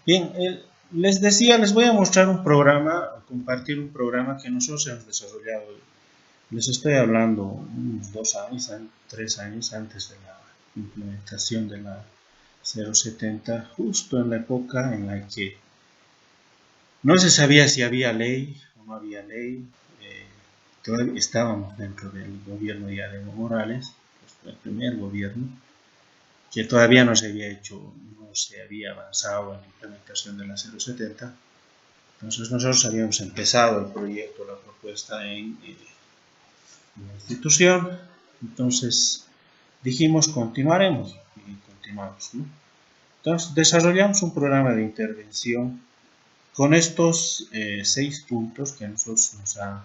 Bien, les decía, les voy a mostrar un programa, compartir un programa que nosotros hemos desarrollado. Les estoy hablando unos 2 años, 3 años antes de la implementación de la 070, justo en la época en la que no se sabía si había ley o no había ley. Todavía estábamos dentro del gobierno ya de Evo Morales, el primer gobierno, que todavía no se había hecho, no se había avanzado en la implementación de la 070. Entonces nosotros habíamos empezado el proyecto, la propuesta en la institución. Entonces dijimos continuaremos y continuamos, ¿no? Entonces desarrollamos un programa de intervención con estos 6 puntos que a nosotros nos ha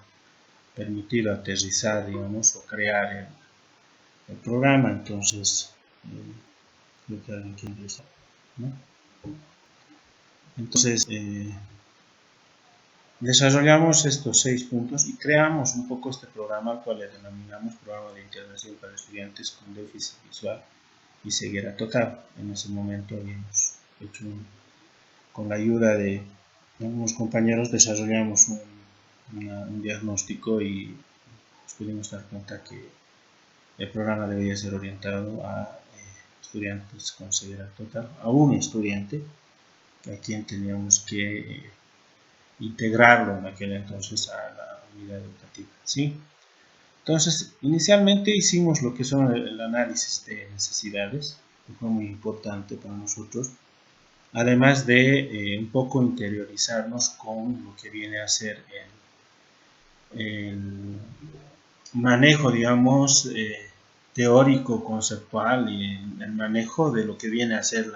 permitido aterrizar, digamos, o crear el programa. Entonces, creo que alguien quiere empezar, ¿no? Entonces, desarrollamos estos 6 puntos y creamos un poco este programa, al cual le denominamos Programa de Intervención para Estudiantes con Déficit Visual y Ceguera Total. En ese momento habíamos hecho con la ayuda de algunos compañeros, desarrollamos un diagnóstico y nos pudimos dar cuenta que el programa debía ser orientado a estudiantes con ceguera total, a un estudiante a quien teníamos que integrarlo en aquel entonces a la unidad educativa, ¿sí? Entonces, inicialmente hicimos lo que son el análisis de necesidades, que fue muy importante para nosotros, además de un poco interiorizarnos con lo que viene a ser el manejo, digamos, teórico, conceptual y el manejo de lo que viene a ser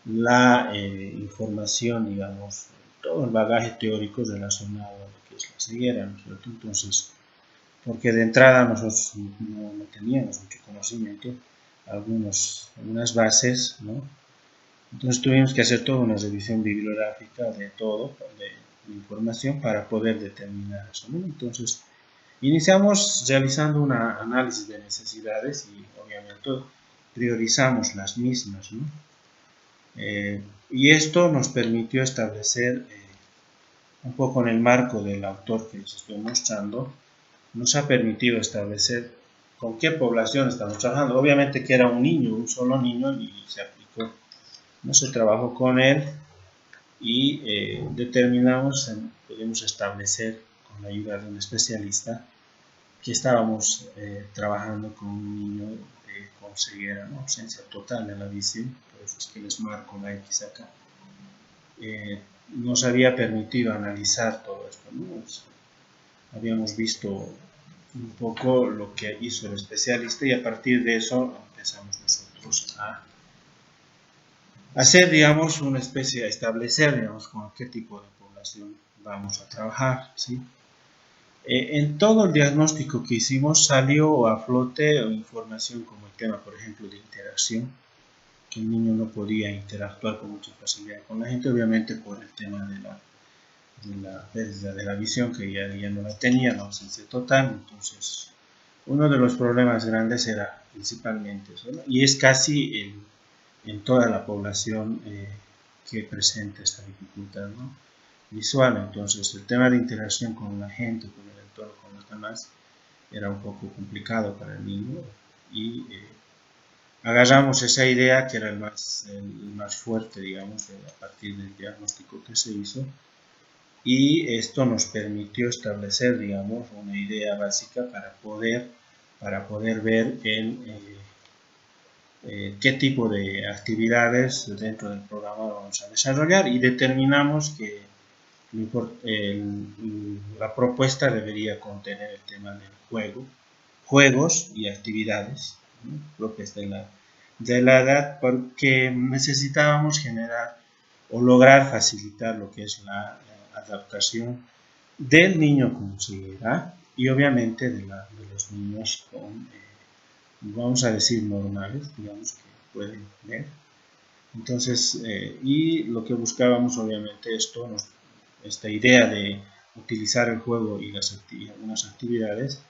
la información, digamos, todo el bagaje teórico relacionado a lo que es la ceguera, ¿no es cierto? Entonces, porque de entrada nosotros no teníamos mucho conocimiento, algunas bases, ¿no? Entonces tuvimos que hacer toda una revisión bibliográfica de todo, de información para poder determinar eso, ¿no? Entonces, iniciamos realizando un análisis de necesidades y obviamente priorizamos las mismas, ¿no? Y esto nos permitió establecer un poco en el marco del autor que les estoy mostrando, nos ha permitido establecer con qué población estamos trabajando. Obviamente que era un niño, un solo niño, y se aplicó, no se trabajó con él y determinamos, pudimos establecer con la ayuda de un especialista que estábamos trabajando con un niño con ceguera, ¿no? Ausencia total de la visión, por eso es que les marco la X acá. Nos había permitido analizar todo esto, ¿no? Habíamos visto un poco lo que hizo el especialista y a partir de eso empezamos nosotros a hacer, digamos, una especie de establecer, digamos, con qué tipo de población vamos a trabajar, ¿sí? En todo el diagnóstico que hicimos salió a flote información como el tema, por ejemplo, de interacción, que el niño no podía interactuar con mucha facilidad con la gente, obviamente por el tema de la pérdida de la visión, que ya no la tenía, la ausencia total. Entonces, uno de los problemas grandes era principalmente eso, ¿no? Y es casi en toda la población que presenta esta dificultad, ¿no? Visual. Entonces, el tema de interacción con la gente, con el entorno, con los demás, era un poco complicado para el niño y agarramos esa idea que era el más fuerte, digamos, a partir del diagnóstico que se hizo, y esto nos permitió establecer, digamos, una idea básica para poder ver qué tipo de actividades dentro del programa vamos a desarrollar, y determinamos que la propuesta debería contener el tema del juegos y actividades, ¿no?, propias de la edad, porque necesitábamos generar o lograr facilitar lo que es la adaptación del niño con ceguera y obviamente de los niños con, vamos a decir, normales, digamos, que pueden ver. Entonces, y lo que buscábamos, obviamente, esta idea de utilizar el juego y algunas actividades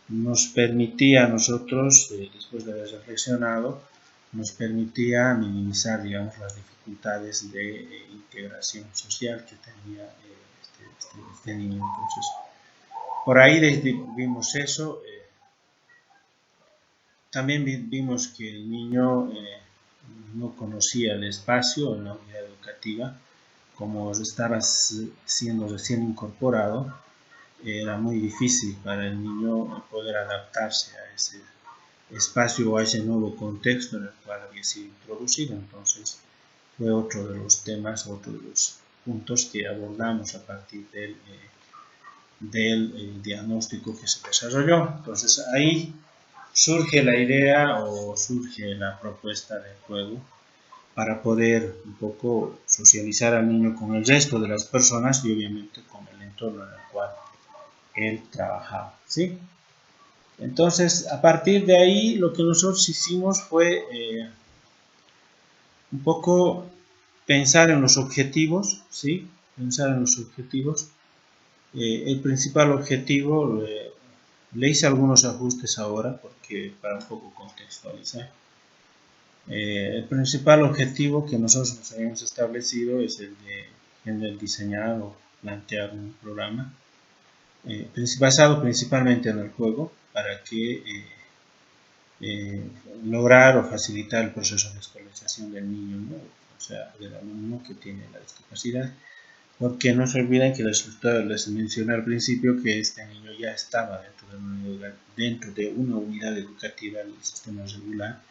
nos permitía a nosotros, después de haber reflexionado, nos permitía minimizar, digamos, las dificultades de integración social que tenía este niño. Entonces, por ahí vimos eso. También vimos que el niño no conocía el espacio en la unidad educativa, como estaba siendo recién incorporado, era muy difícil para el niño poder adaptarse a ese espacio o a ese nuevo contexto en el cual había sido introducido. Entonces fue otro de los temas, otro de los puntos que abordamos a partir del diagnóstico que se desarrolló. Entonces ahí surge la idea o surge la propuesta del juego para poder un poco socializar al niño con el resto de las personas y obviamente con el entorno en el cual él trabajaba, ¿sí? Entonces, a partir de ahí, lo que nosotros hicimos fue un poco pensar en los objetivos, ¿sí? Pensar en los objetivos. El principal objetivo, le hice algunos ajustes ahora porque para un poco contextualizar. El principal objetivo que nosotros nos habíamos establecido es el de diseñar o plantear un programa basado principalmente en el juego para que lograr o facilitar el proceso de escolarización del niño, ¿no? O sea, del alumno que tiene la discapacidad, porque no se olviden que les mencioné al principio que este niño ya estaba dentro de una unidad educativa del sistema regular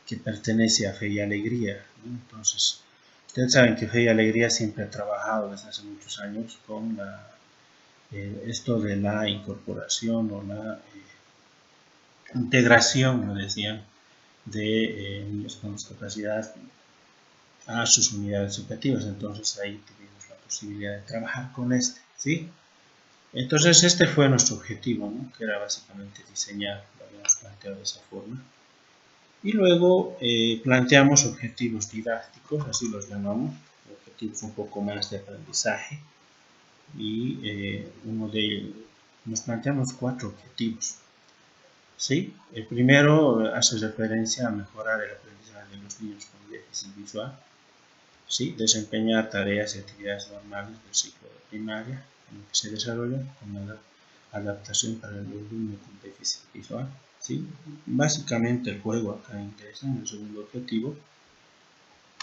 que pertenece a Fe y Alegría, ¿no? Entonces, ustedes saben que Fe y Alegría siempre ha trabajado desde hace muchos años con esto de la incorporación o la integración, lo decían, de niños con discapacidad a sus unidades educativas. Entonces ahí tuvimos la posibilidad de trabajar con ¿sí? Entonces este fue nuestro objetivo, ¿no? Que era básicamente diseñar, lo habíamos planteado de esa forma. Y luego planteamos objetivos didácticos, así los llamamos, objetivos un poco más de aprendizaje. Y nos planteamos 4 objetivos. ¿Sí? El primero hace referencia a mejorar el aprendizaje de los niños con déficit visual, ¿sí? Desempeñar tareas y actividades normales del ciclo de primaria en el que se desarrollan con la adaptación para el alumno con déficit visual, ¿sí? Básicamente el juego acá ingresa en el segundo objetivo.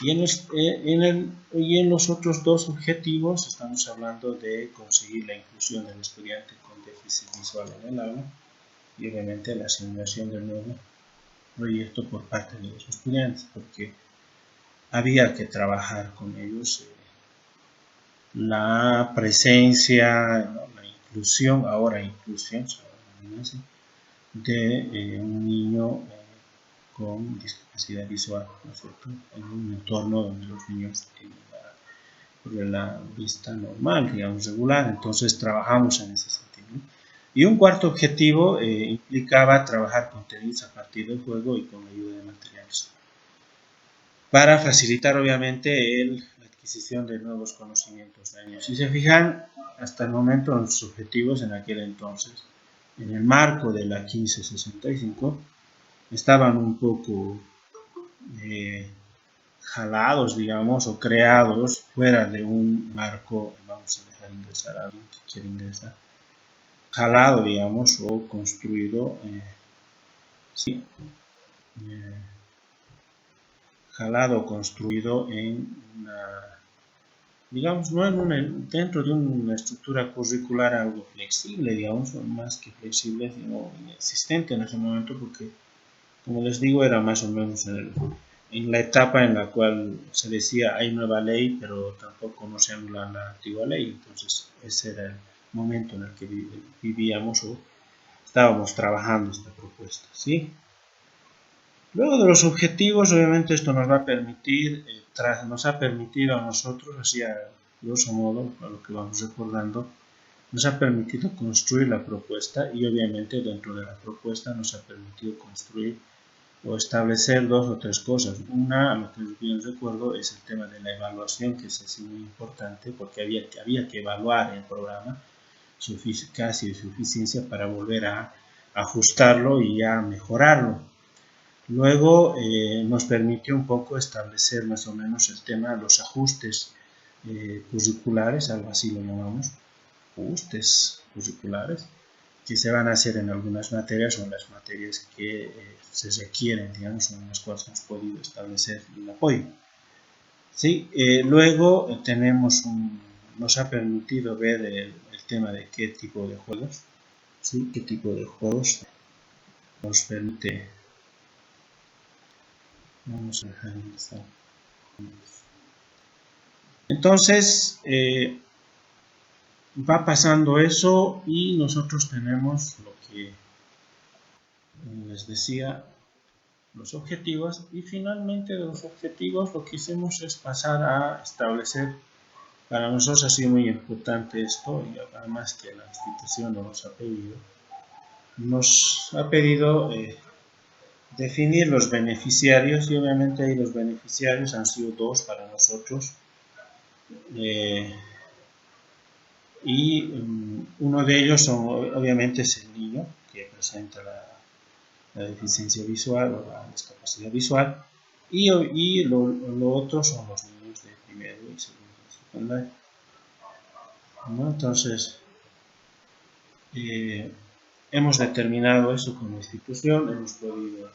Y en los otros 2 objetivos estamos hablando de conseguir la inclusión del estudiante con déficit visual en el aula y obviamente la asignación del nuevo proyecto por parte de los estudiantes, porque había que trabajar con ellos la presencia, ¿no? La inclusión, de un niño con discapacidad visual, ¿no es cierto? En un entorno donde los niños tienen la vista normal, digamos, regular. Entonces trabajamos en ese sentido, ¿no? Y un cuarto objetivo implicaba trabajar contenidos a partir del juego y con la ayuda de materiales para facilitar obviamente la adquisición de nuevos conocimientos de ellos. Si se fijan, hasta el momento nuestros objetivos en aquel entonces, en el marco de la 1565, estaban un poco jalados, digamos, o creados fuera de un marco. Vamos a dejar ingresar a alguien que quiere ingresar, jalado, digamos, o construido, sí, jalado o construido en una, digamos, no dentro de una estructura curricular algo flexible, digamos, más que flexible, sino inexistente en ese momento, porque, como les digo, era más o menos en la etapa en la cual se decía hay nueva ley, pero tampoco no se anula la antigua ley. Entonces ese era el momento en el que vivíamos o estábamos trabajando esta propuesta, ¿sí? Luego de los objetivos, obviamente esto nos va a permitir, nos ha permitido a nosotros, así a grosso modo, a lo que vamos recordando, nos ha permitido construir la propuesta y obviamente dentro de la propuesta nos ha permitido construir o establecer 2 o 3 cosas. Una, a lo que bien recuerdo, es el tema de la evaluación, que es así muy importante porque había que evaluar el programa, su eficacia y su eficiencia para volver a ajustarlo y a mejorarlo. Luego nos permitió un poco establecer más o menos el tema de los ajustes curriculares, algo así lo llamamos, ajustes curriculares, que se van a hacer en algunas materias o en las materias que se requieren, digamos, en las cuales hemos podido establecer el apoyo. Sí, luego nos ha permitido ver el tema de qué tipo de juegos, ¿sí? Qué tipo de juegos nos permite. Vamos a dejar esta. Entonces, va pasando eso y nosotros tenemos lo que les decía, los objetivos, y finalmente de los objetivos lo que hicimos es pasar a establecer. Para nosotros ha sido muy importante esto, y además que la institución nos ha pedido definir los beneficiarios, y obviamente ahí los beneficiarios han sido dos para nosotros, y uno de ellos obviamente es el niño que presenta la deficiencia visual o la discapacidad visual, y lo otro son los niños de primero y segundo secundario, ¿no? Entonces, hemos determinado eso como institución, hemos podido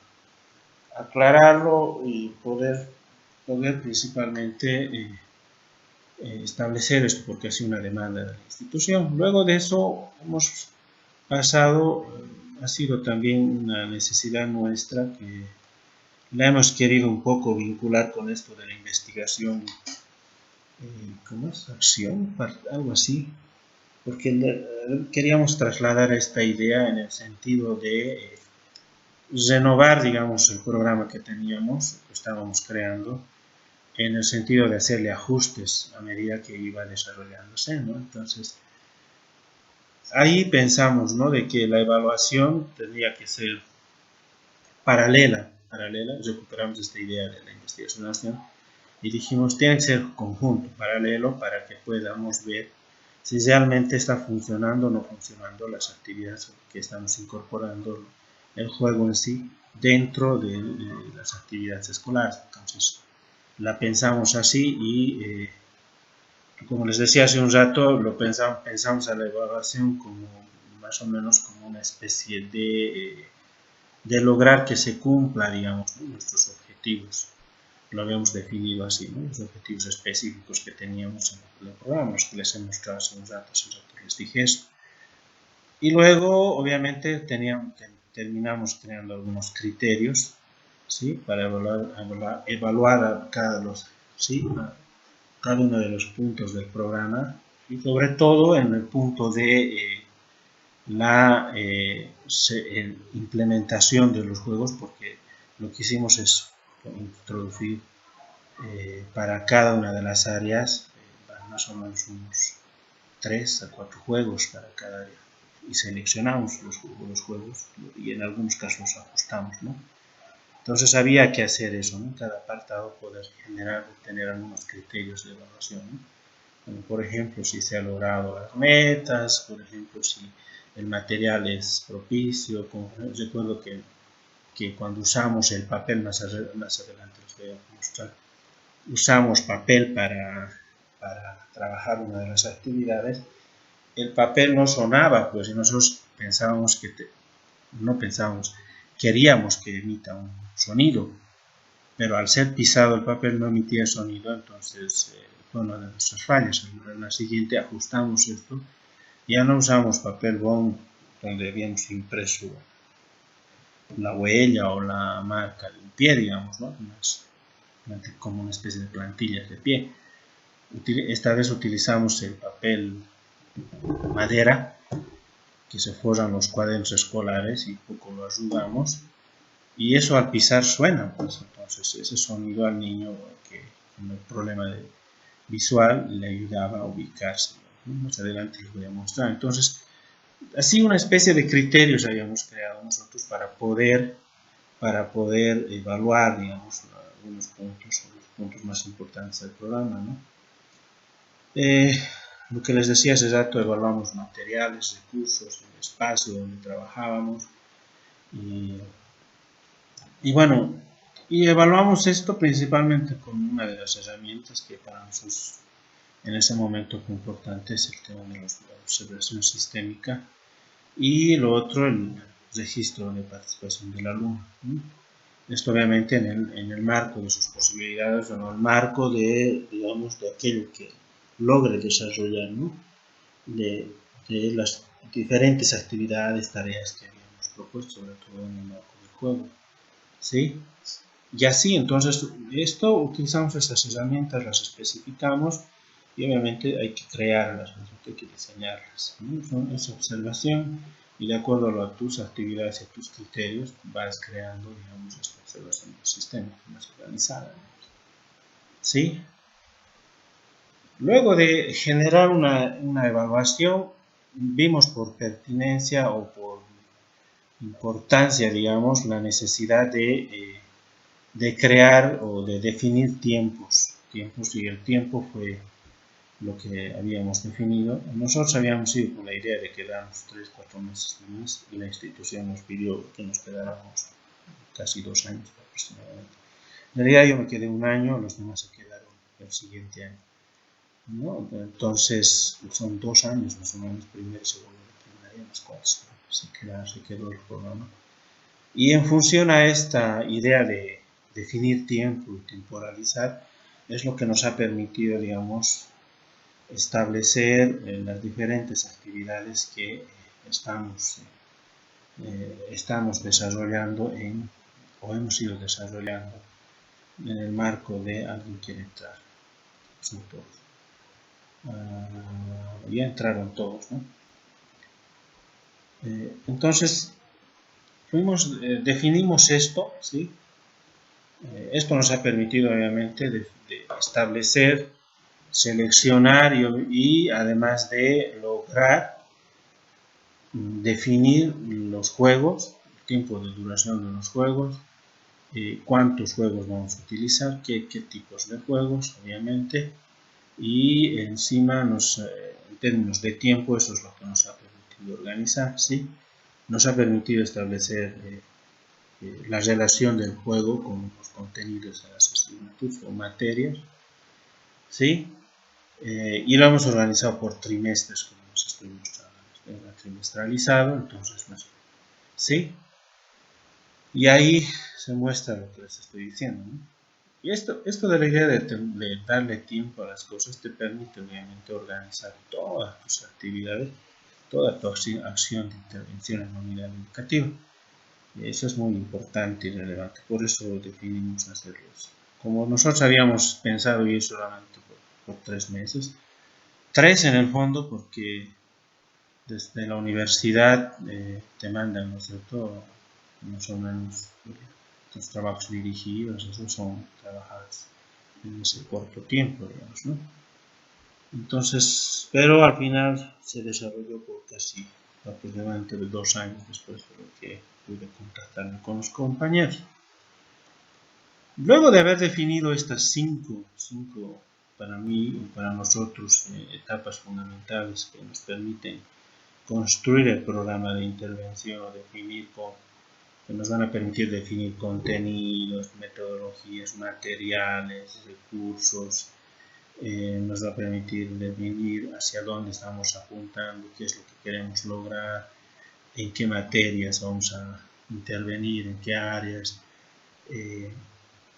aclararlo y poder principalmente establecer esto, porque ha sido una demanda de la institución. Luego de eso hemos pasado, ha sido también una necesidad nuestra que la hemos querido un poco vincular con esto de la investigación, ¿cómo es? Acción, algo así, porque queríamos trasladar esta idea en el sentido de renovar, digamos, el programa que teníamos, que estábamos creando, en el sentido de hacerle ajustes a medida que iba desarrollándose, ¿no? Entonces, ahí pensamos, ¿no?, de que la evaluación tendría que ser paralela, recuperamos esta idea de la investigación y dijimos, tiene que ser conjunto, paralelo, para que podamos ver si realmente está funcionando o no funcionando las actividades que estamos incorporando, el juego en sí, dentro de las actividades escolares. Entonces, la pensamos así y, como les decía hace un rato, pensamos a la evaluación como más o menos como una especie de lograr que se cumpla, digamos, ¿no?, nuestros objetivos. Lo habíamos definido así, ¿no?, los objetivos específicos que teníamos en el programa, los que les he mostrado hace un rato les dije eso. Y luego, obviamente, terminamos creando algunos criterios, ¿sí?, para evaluar a cada uno de los puntos del programa, y sobre todo en el punto de la implementación de los juegos, porque lo que hicimos es introducir para cada una de las áreas más o menos unos 3 a 4 juegos para cada área, y seleccionamos los juegos y en algunos casos los ajustamos, ¿no? Entonces había que hacer eso, ¿no?, cada apartado poder tener algunos criterios de evaluación, ¿no? Como por ejemplo, si se ha logrado las metas, por ejemplo, si el material es propicio. Recuerdo que cuando usamos el papel, más adelante les voy a mostrar, usamos papel para trabajar una de las actividades, el papel no sonaba, pues, y nosotros queríamos que emita un sonido, pero al ser pisado el papel no emitía sonido. Entonces fue una de nuestras fallas. En la siguiente ajustamos esto, ya no usamos papel bond donde habíamos impreso la huella o la marca del pie, digamos, ¿no?, como una especie de plantillas de pie. Esta vez utilizamos el papel madera, que se forran los cuadernos escolares, y poco lo ayudamos, y eso al pisar suena, pues. Entonces ese sonido al niño que con el problema visual le ayudaba a ubicarse, ¿no? Más adelante les voy a mostrar. Entonces, así una especie de criterios habíamos creado nosotros para poder evaluar, digamos, algunos puntos, o los puntos más importantes del programa, ¿no? Lo que les decía hace rato, evaluamos materiales, recursos, el espacio donde trabajábamos, y Y bueno, y evaluamos esto principalmente con una de las herramientas que para nosotros en ese momento fue importante, es el tema de la observación sistémica, y lo otro, el registro de participación del alumno, ¿no? Esto obviamente en el marco de sus posibilidades, o en el marco de, digamos, de aquello que logre desarrollar, ¿no? de, de las diferentes actividades, tareas que habíamos propuesto, sobre todo en el marco del juego, ¿sí? Y así, entonces, esto utilizamos estas herramientas, las especificamos y obviamente hay que crearlas, hay que diseñarlas, ¿no? Es observación y de acuerdo a tus actividades y a tus criterios vas creando, digamos, esta observación del sistema más organizada, ¿sí? Luego de generar una evaluación, vimos por pertinencia o por importancia, digamos, la necesidad de crear o de definir tiempos, y el tiempo fue lo que habíamos definido. Nosotros habíamos ido con la idea de quedarnos 3-4 meses más y la institución nos pidió que nos quedáramos casi 2 años aproximadamente. En realidad yo me quedé 1 año, los demás se quedaron el siguiente año, ¿no? Entonces son 2 años más o menos, primero y segundo de primaria, los cuales se quedó el programa. Y en función a esta idea de definir tiempo y temporalizar, es lo que nos ha permitido, digamos, establecer las diferentes actividades que estamos desarrollando o hemos ido desarrollando en el marco de alguien quiere entrar. Son todos. Ya entraron todos, ¿no? Entonces, definimos esto, ¿sí? Esto nos ha permitido, obviamente, de establecer, seleccionar y además de lograr definir los juegos, el tiempo de duración de los juegos, cuántos juegos vamos a utilizar, qué tipos de juegos, obviamente, y encima en términos de tiempo, eso es lo que nos ha permitido organizar, ¿sí? Nos ha permitido establecer la relación del juego con los contenidos de las asignaturas o materias, ¿sí? Y lo hemos organizado por trimestres, como les estoy mostrando, trimestralizado, entonces, ¿sí? Y ahí se muestra lo que les estoy diciendo, ¿no? Y esto de la idea de darle tiempo a las cosas te permite, obviamente, organizar todas tus actividades, toda tu acción de intervención en la unidad educativa. Y eso es muy importante y relevante, por eso definimos hacerlos. Como nosotros habíamos pensado ir solamente por 3 meses, 3 en el fondo porque desde la universidad te mandan, ¿no es cierto?, más o menos tus trabajos dirigidos, esos son trabajados en ese corto tiempo, digamos, ¿no? Entonces, pero al final se desarrolló por casi aproximadamente 2 años después de lo que pude contactarme con los compañeros. Luego de haber definido estas cinco para mí y para nosotros etapas fundamentales que nos permiten construir el programa de intervención o que nos van a permitir definir contenidos, metodologías, materiales, recursos, nos va a permitir definir hacia dónde estamos apuntando, qué es lo que queremos lograr, en qué materias vamos a intervenir, en qué áreas,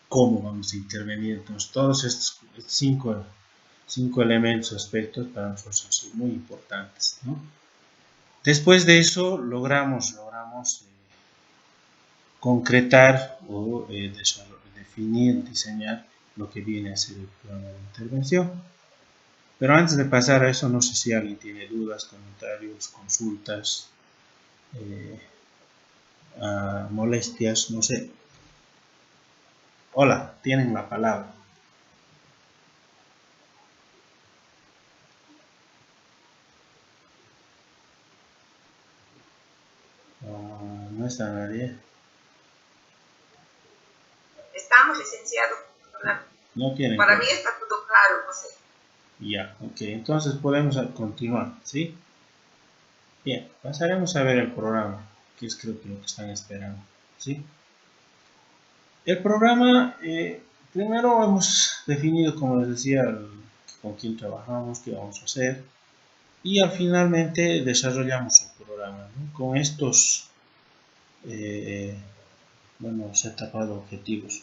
cómo vamos a intervenir. Entonces, todos estos cinco elementos, aspectos para nosotros son muy importantes, ¿no? Después de eso logramos concretar o definir, diseñar lo que viene a ser el programa de intervención. Pero antes de pasar a eso, no sé si alguien tiene dudas, comentarios, consultas, molestias, no sé. Hola, tienen la palabra. No está nadie. Estamos, licenciado. No tienen. Para mí está todo claro, no sé. Ya, ok. Entonces podemos continuar, ¿sí? Bien, pasaremos a ver el programa, que es creo que lo que están esperando, ¿sí? El programa, primero hemos definido, como les decía, con quién trabajamos, qué vamos a hacer, y finalmente desarrollamos el programa, ¿no? Con estos, setup de objetivos,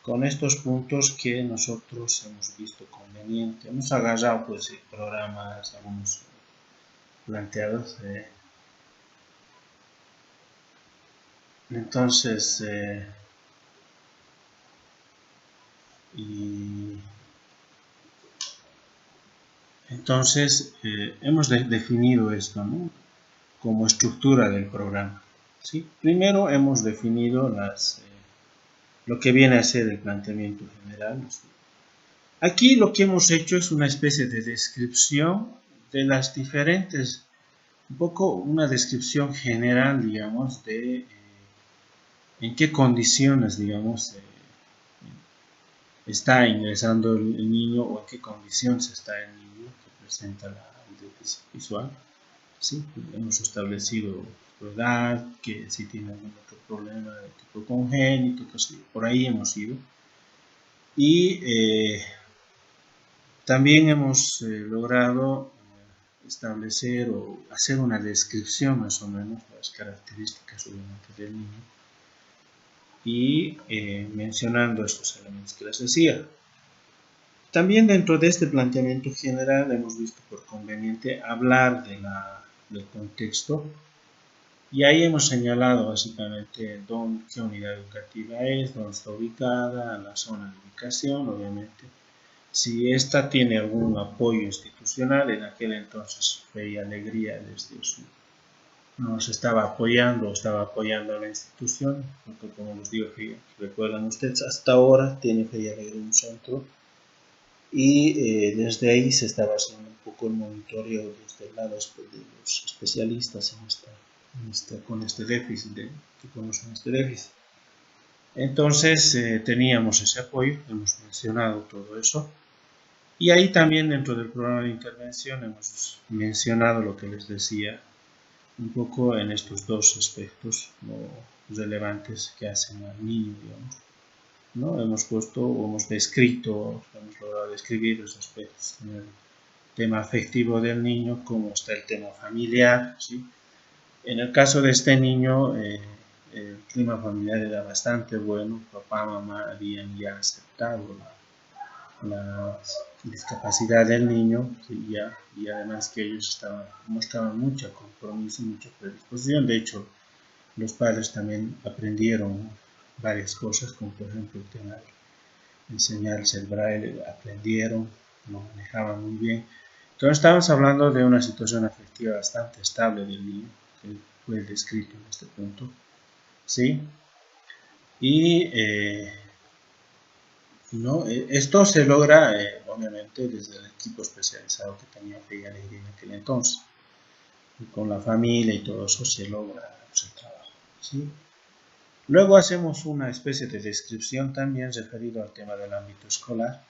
con estos puntos que nosotros hemos visto conveniente. Hemos agarrado pues programas, algunos planteados. Entonces, hemos definido esto, ¿no? Como estructura del programa, ¿sí? Primero hemos definido lo que viene a ser el planteamiento general. Aquí lo que hemos hecho es una especie de descripción de las diferentes, un poco una descripción general, digamos, de en qué condiciones, digamos, está ingresando el niño o en qué condiciones está el niño que presenta el déficit visual. ¿Sí? Hemos establecido su edad, que si tiene algún otro problema de tipo congénito, que sí, por ahí hemos ido. Y también hemos logrado establecer o hacer una descripción más o menos de las características obviamente del niño y mencionando estos elementos que les decía. También dentro de este planteamiento general hemos visto por conveniente hablar del contexto y ahí hemos señalado básicamente qué unidad educativa es, dónde está ubicada, la zona de ubicación, obviamente. Si esta tiene algún apoyo institucional, en aquel entonces Fe y Alegría nos estaba apoyando o estaba apoyando a la institución, porque como les digo, recuerdan ustedes, hasta ahora tiene Fe y Alegría un centro y desde ahí se estaba haciendo un poco el monitoreo desde el lado de los especialistas con este déficit, que conocen este déficit. Entonces teníamos ese apoyo, hemos mencionado todo eso. Y ahí también dentro del programa de intervención hemos mencionado lo que les decía, un poco en estos dos aspectos relevantes que hacen al niño, digamos, ¿no? Hemos logrado describir los aspectos en el tema afectivo del niño, cómo está el tema familiar, ¿sí? En el caso de este niño, el clima familiar era bastante bueno, papá, mamá habían ya aceptado la discapacidad del niño, y además que ellos mostraban mucho compromiso, mucha predisposición. De hecho, los padres también aprendieron varias cosas, como por ejemplo el tema de enseñarse el braille, aprendieron, lo manejaban muy bien. Entonces estamos hablando de una situación afectiva bastante estable del niño, que fue descrito en este punto, ¿sí? Y ¿no? Esto se logra, obviamente, desde el equipo especializado que tenía Fe y Alegría en aquel entonces. Y con la familia y todo eso se logra el trabajo, ¿sí? Luego hacemos una especie de descripción también referido al tema del ámbito escolar,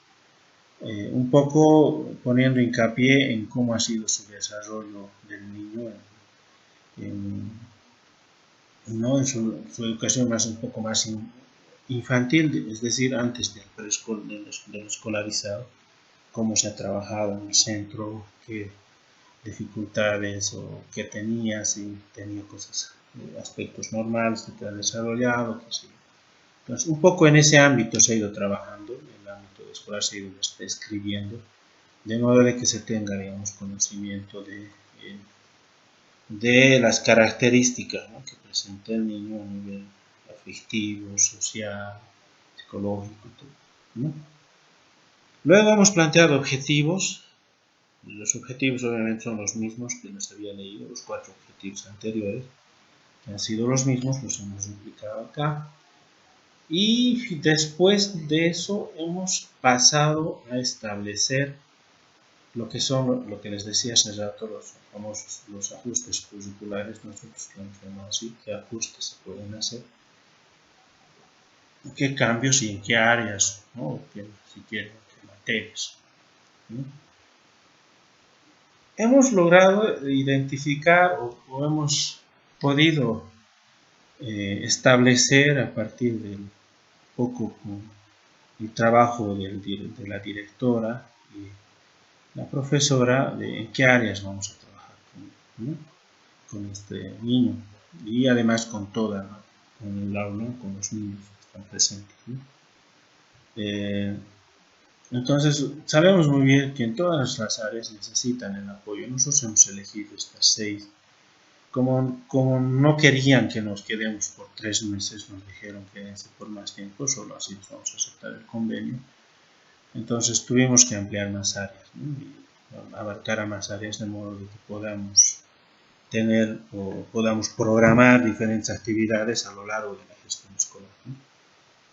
un poco poniendo hincapié en cómo ha sido su desarrollo del niño ¿no? en su educación un poco más infantil, es decir, antes del escolarizado, cómo se ha trabajado en el centro, qué dificultades o qué tenía, si tenía cosas, aspectos normales que te ha desarrollado, que sí. Entonces, un poco en ese ámbito se ha ido trabajando, en el ámbito escolar se ha ido escribiendo, de modo de que se tenga, digamos, conocimiento de las características, ¿no?, que presenta el niño a nivel afectivo, social, psicológico, ¿no? Luego hemos planteado objetivos. Los objetivos obviamente son los mismos que les había leído, los 4 objetivos anteriores, que han sido los mismos, los hemos replicado acá. Y después de eso hemos pasado a establecer lo que les decía hace rato, los famosos los ajustes curriculares. Nosotros lo llamamos así, qué ajustes se pueden hacer, qué cambios y en qué áreas, ¿no?, si quieren, qué materias, ¿no? Hemos logrado identificar o hemos podido establecer a partir poco con el trabajo de la directora y la profesora de en qué áreas vamos a trabajar ¿no? Con este niño y además con toda, ¿no? Con el aula, con los niños que están presentes. ¿No? Entonces, sabemos muy bien que en todas las áreas necesitan el apoyo. Nosotros hemos elegido estas 6. Como no querían que nos quedemos por 3 meses, nos dijeron quédense por más tiempo, solo así nos vamos a aceptar el convenio. Entonces tuvimos que ampliar más áreas, ¿no? Y abarcar a más áreas de modo de que podamos tener o podamos programar diferentes actividades a lo largo de la gestión escolar, ¿no?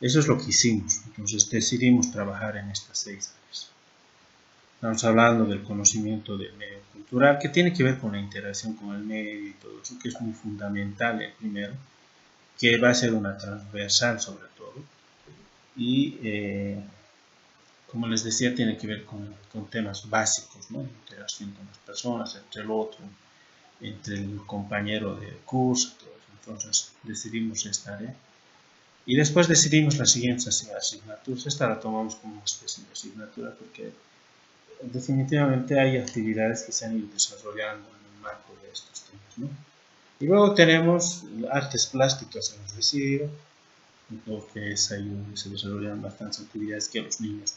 Eso es lo que hicimos. Entonces decidimos trabajar en estas 6 áreas. Estamos hablando del conocimiento del medio cultural, que tiene que ver con la interacción con el medio y todo eso, que es muy fundamental el primero, que va a ser una transversal sobre todo. Y, como les decía, tiene que ver con temas básicos, ¿no? Interacción con las personas, entre el otro, entre el compañero de curso, todo eso. Entonces decidimos esta área. Y después decidimos las siguientes asignaturas. Esta la tomamos como una especie de asignatura porque definitivamente hay actividades que se han ido desarrollando en el marco de estos temas, ¿no? Y luego tenemos artes plásticas, hemos decidido, porque es ahí donde se desarrollan bastantes actividades que a los niños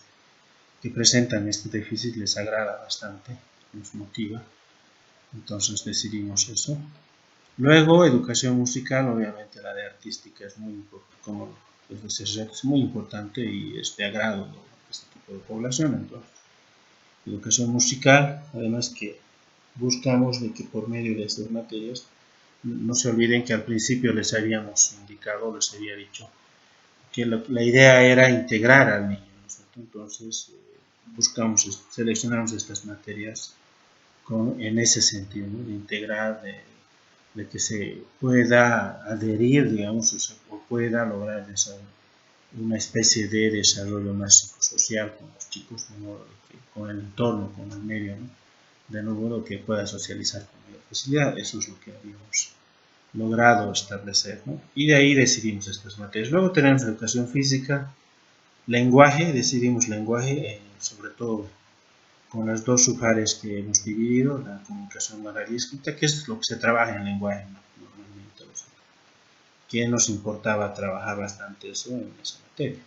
que presentan este déficit les agrada bastante, nos motiva. Entonces decidimos eso. Luego, educación musical, obviamente la de artística es muy como es muy importante y es de agrado de este tipo de población. Entonces, educación musical, además que buscamos de que por medio de estas materias, no se olviden que al principio les habíamos indicado, les había dicho, que la idea era integrar al niño, ¿no? Entonces, seleccionamos estas materias en ese sentido, ¿no? De integrar, de que se pueda adherir, digamos, o pueda lograr una especie de desarrollo más psicosocial con los chicos, de modo que, con el entorno, con el medio, ¿no? De modo que pueda socializar con mayor facilidad. Eso es lo que habíamos logrado establecer, ¿no? Y de ahí decidimos estas materias. Luego tenemos educación física, lenguaje, decidimos lenguaje, sobre todo con las dos subáreas que hemos dividido, la comunicación oral y escrita, que es lo que se trabaja en lenguaje, ¿no? Normalmente, que nos importaba trabajar bastante eso en esa materia.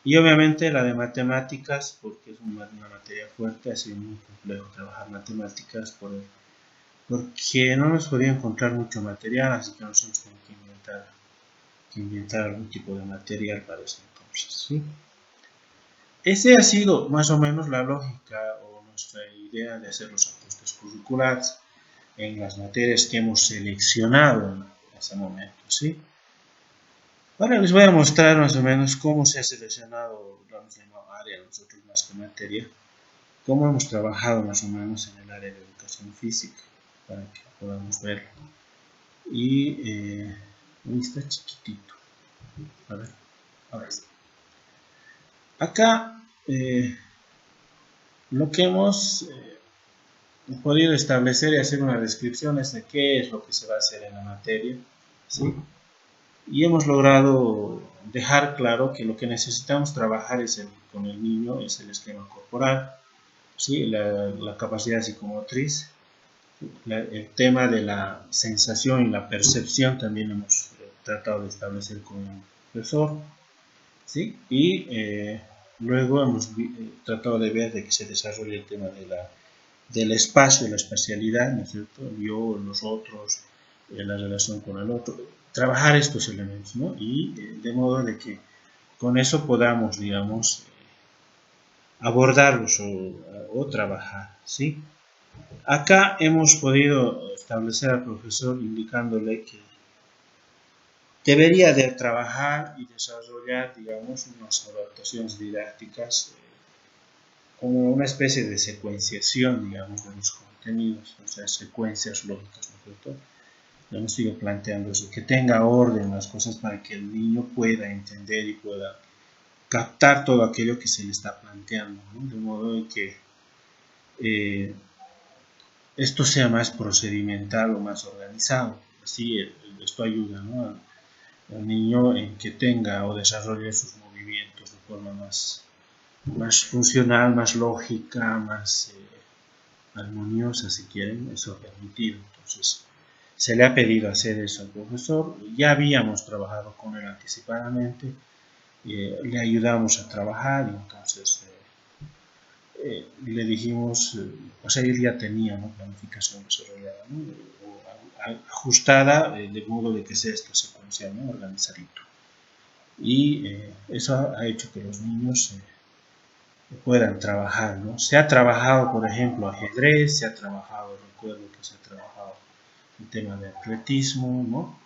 Y obviamente la de matemáticas, porque es una materia fuerte, ha sido muy complejo trabajar matemáticas porque no nos podía encontrar mucho material, así que nos hemos tenido que inventar algún tipo de material para ese entonces, ¿sí? Esa ha sido más o menos la lógica o nuestra idea de hacer los ajustes curriculares en las materias que hemos seleccionado en ese momento, ¿sí? Ahora les voy a mostrar más o menos cómo se ha seleccionado, lo hemos llamado área, nosotros más que materia, cómo hemos trabajado más o menos en el área de educación física, para que podamos verlo. Y ahí está chiquitito. A ver, ahora sí. Acá lo que hemos podido establecer y hacer una descripción es de qué es lo que se va a hacer en la materia, ¿sí? Y hemos logrado dejar claro que lo que necesitamos trabajar con el niño es el esquema corporal, ¿sí? La capacidad psicomotriz, el tema de la sensación y la percepción también hemos tratado de establecer con el profesor, ¿sí? Y luego hemos tratado de ver de que se desarrolle el tema del espacio, la espacialidad, ¿no es cierto? Yo, los otros, la relación con el otro, trabajar estos elementos, ¿no? Y de modo de que con eso podamos, digamos, abordarlos o trabajar, ¿sí? Acá hemos podido establecer al profesor indicándole que debería de trabajar y desarrollar, digamos, unas adaptaciones didácticas como una especie de secuenciación, digamos, de los contenidos, o sea, secuencias lógicas, ¿no es cierto? Ya hemos ido planteando eso, que tenga orden las cosas para que el niño pueda entender y pueda captar todo aquello que se le está planteando, ¿no? De modo que esto sea más procedimental o más organizado. Así esto ayuda, ¿no? al niño en que tenga o desarrolle sus movimientos de forma más funcional, más lógica, más armoniosa, si quieren, eso permitido. Entonces, se le ha pedido hacer eso al profesor. Ya habíamos trabajado con él anticipadamente, le ayudamos a trabajar, y entonces le dijimos, o sea, él ya tenía una planificación desarrollada, ¿no? O ajustada, de modo de que sea esto secuencial, ¿no? Organizadito. Y eso ha hecho que los niños puedan trabajar, ¿no? Se ha trabajado, por ejemplo, ajedrez, se ha trabajado, recuerdo que se ha trabajado el tema de atletismo, ¿no?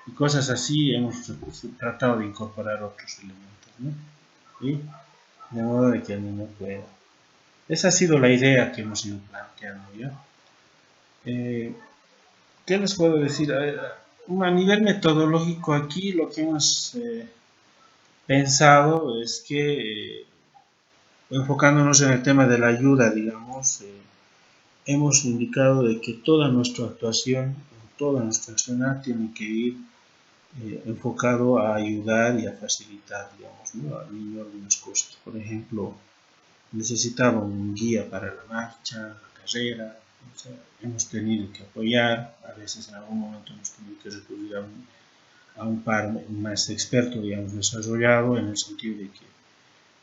Y cosas así, hemos tratado de incorporar otros elementos, ¿no? Y de modo de que el niño pueda. Esa ha sido la idea que hemos ido planteando, ¿ya? ¿Qué les puedo decir? A nivel metodológico aquí lo que hemos pensado es que, enfocándonos en el tema de la ayuda, digamos, hemos indicado de que toda nuestra actuación, toda nuestra acción tiene que ir enfocado a ayudar y a facilitar, digamos, ¿no? Al niño algunas cosas. Por ejemplo, necesitaba un guía para la marcha, la carrera, o sea, hemos tenido que apoyar, a veces en algún momento hemos tenido que recurrir a un par más experto, digamos, desarrollado, en el sentido de que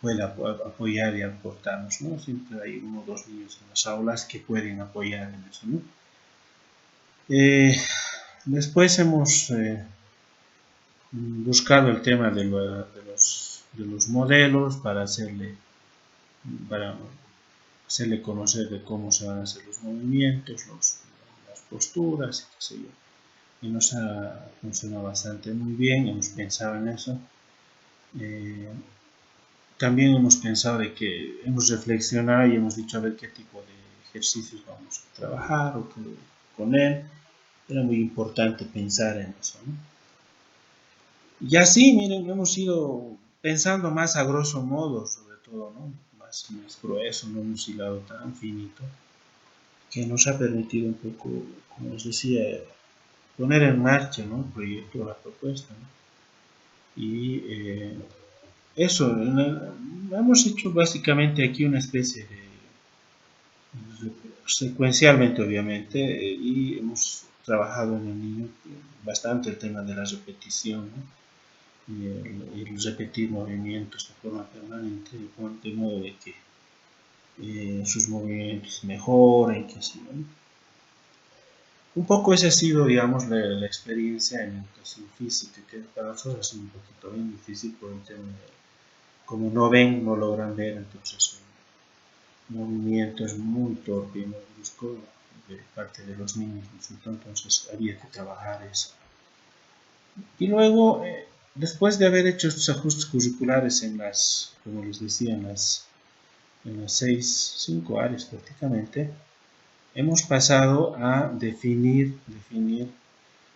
pueda apoyar y aportarnos, ¿no? Siempre hay uno o dos niños en las aulas que pueden apoyar en eso, ¿no? Después hemos buscado el tema de los modelos para hacerle conocer de cómo se van a hacer los movimientos, las posturas, qué sé yo. Y nos ha funcionado bastante muy bien, hemos pensado en eso. También hemos pensado de que hemos reflexionado y hemos dicho a ver qué tipo de ejercicios vamos a trabajar o con él. Era muy importante pensar en eso, ¿no? Y así, miren, hemos ido pensando más a grosso modo, sobre todo, ¿no? Más grueso, no hemos hilado tan finito, que nos ha permitido un poco, como os decía, poner en marcha, ¿no? El proyecto, la propuesta, ¿no? Y eso, hemos hecho básicamente aquí una especie de, secuencialmente obviamente, y hemos trabajado en el niño bastante el tema de la repetición, ¿no? Y repetir movimientos de forma permanente, de modo de que sus movimientos mejoren, que así, ¿no? Un poco esa ha sido, digamos, la experiencia en educación física, que para nosotros ha sido un poquito bien difícil por el tema de, como no ven, no logran ver, entonces el movimiento es muy torpe y muy brusco de parte de los niños, ¿no? Entonces había que trabajar eso. Y luego, después de haber hecho estos ajustes curriculares en las, como les decía, en las 5 áreas prácticamente, hemos pasado a definir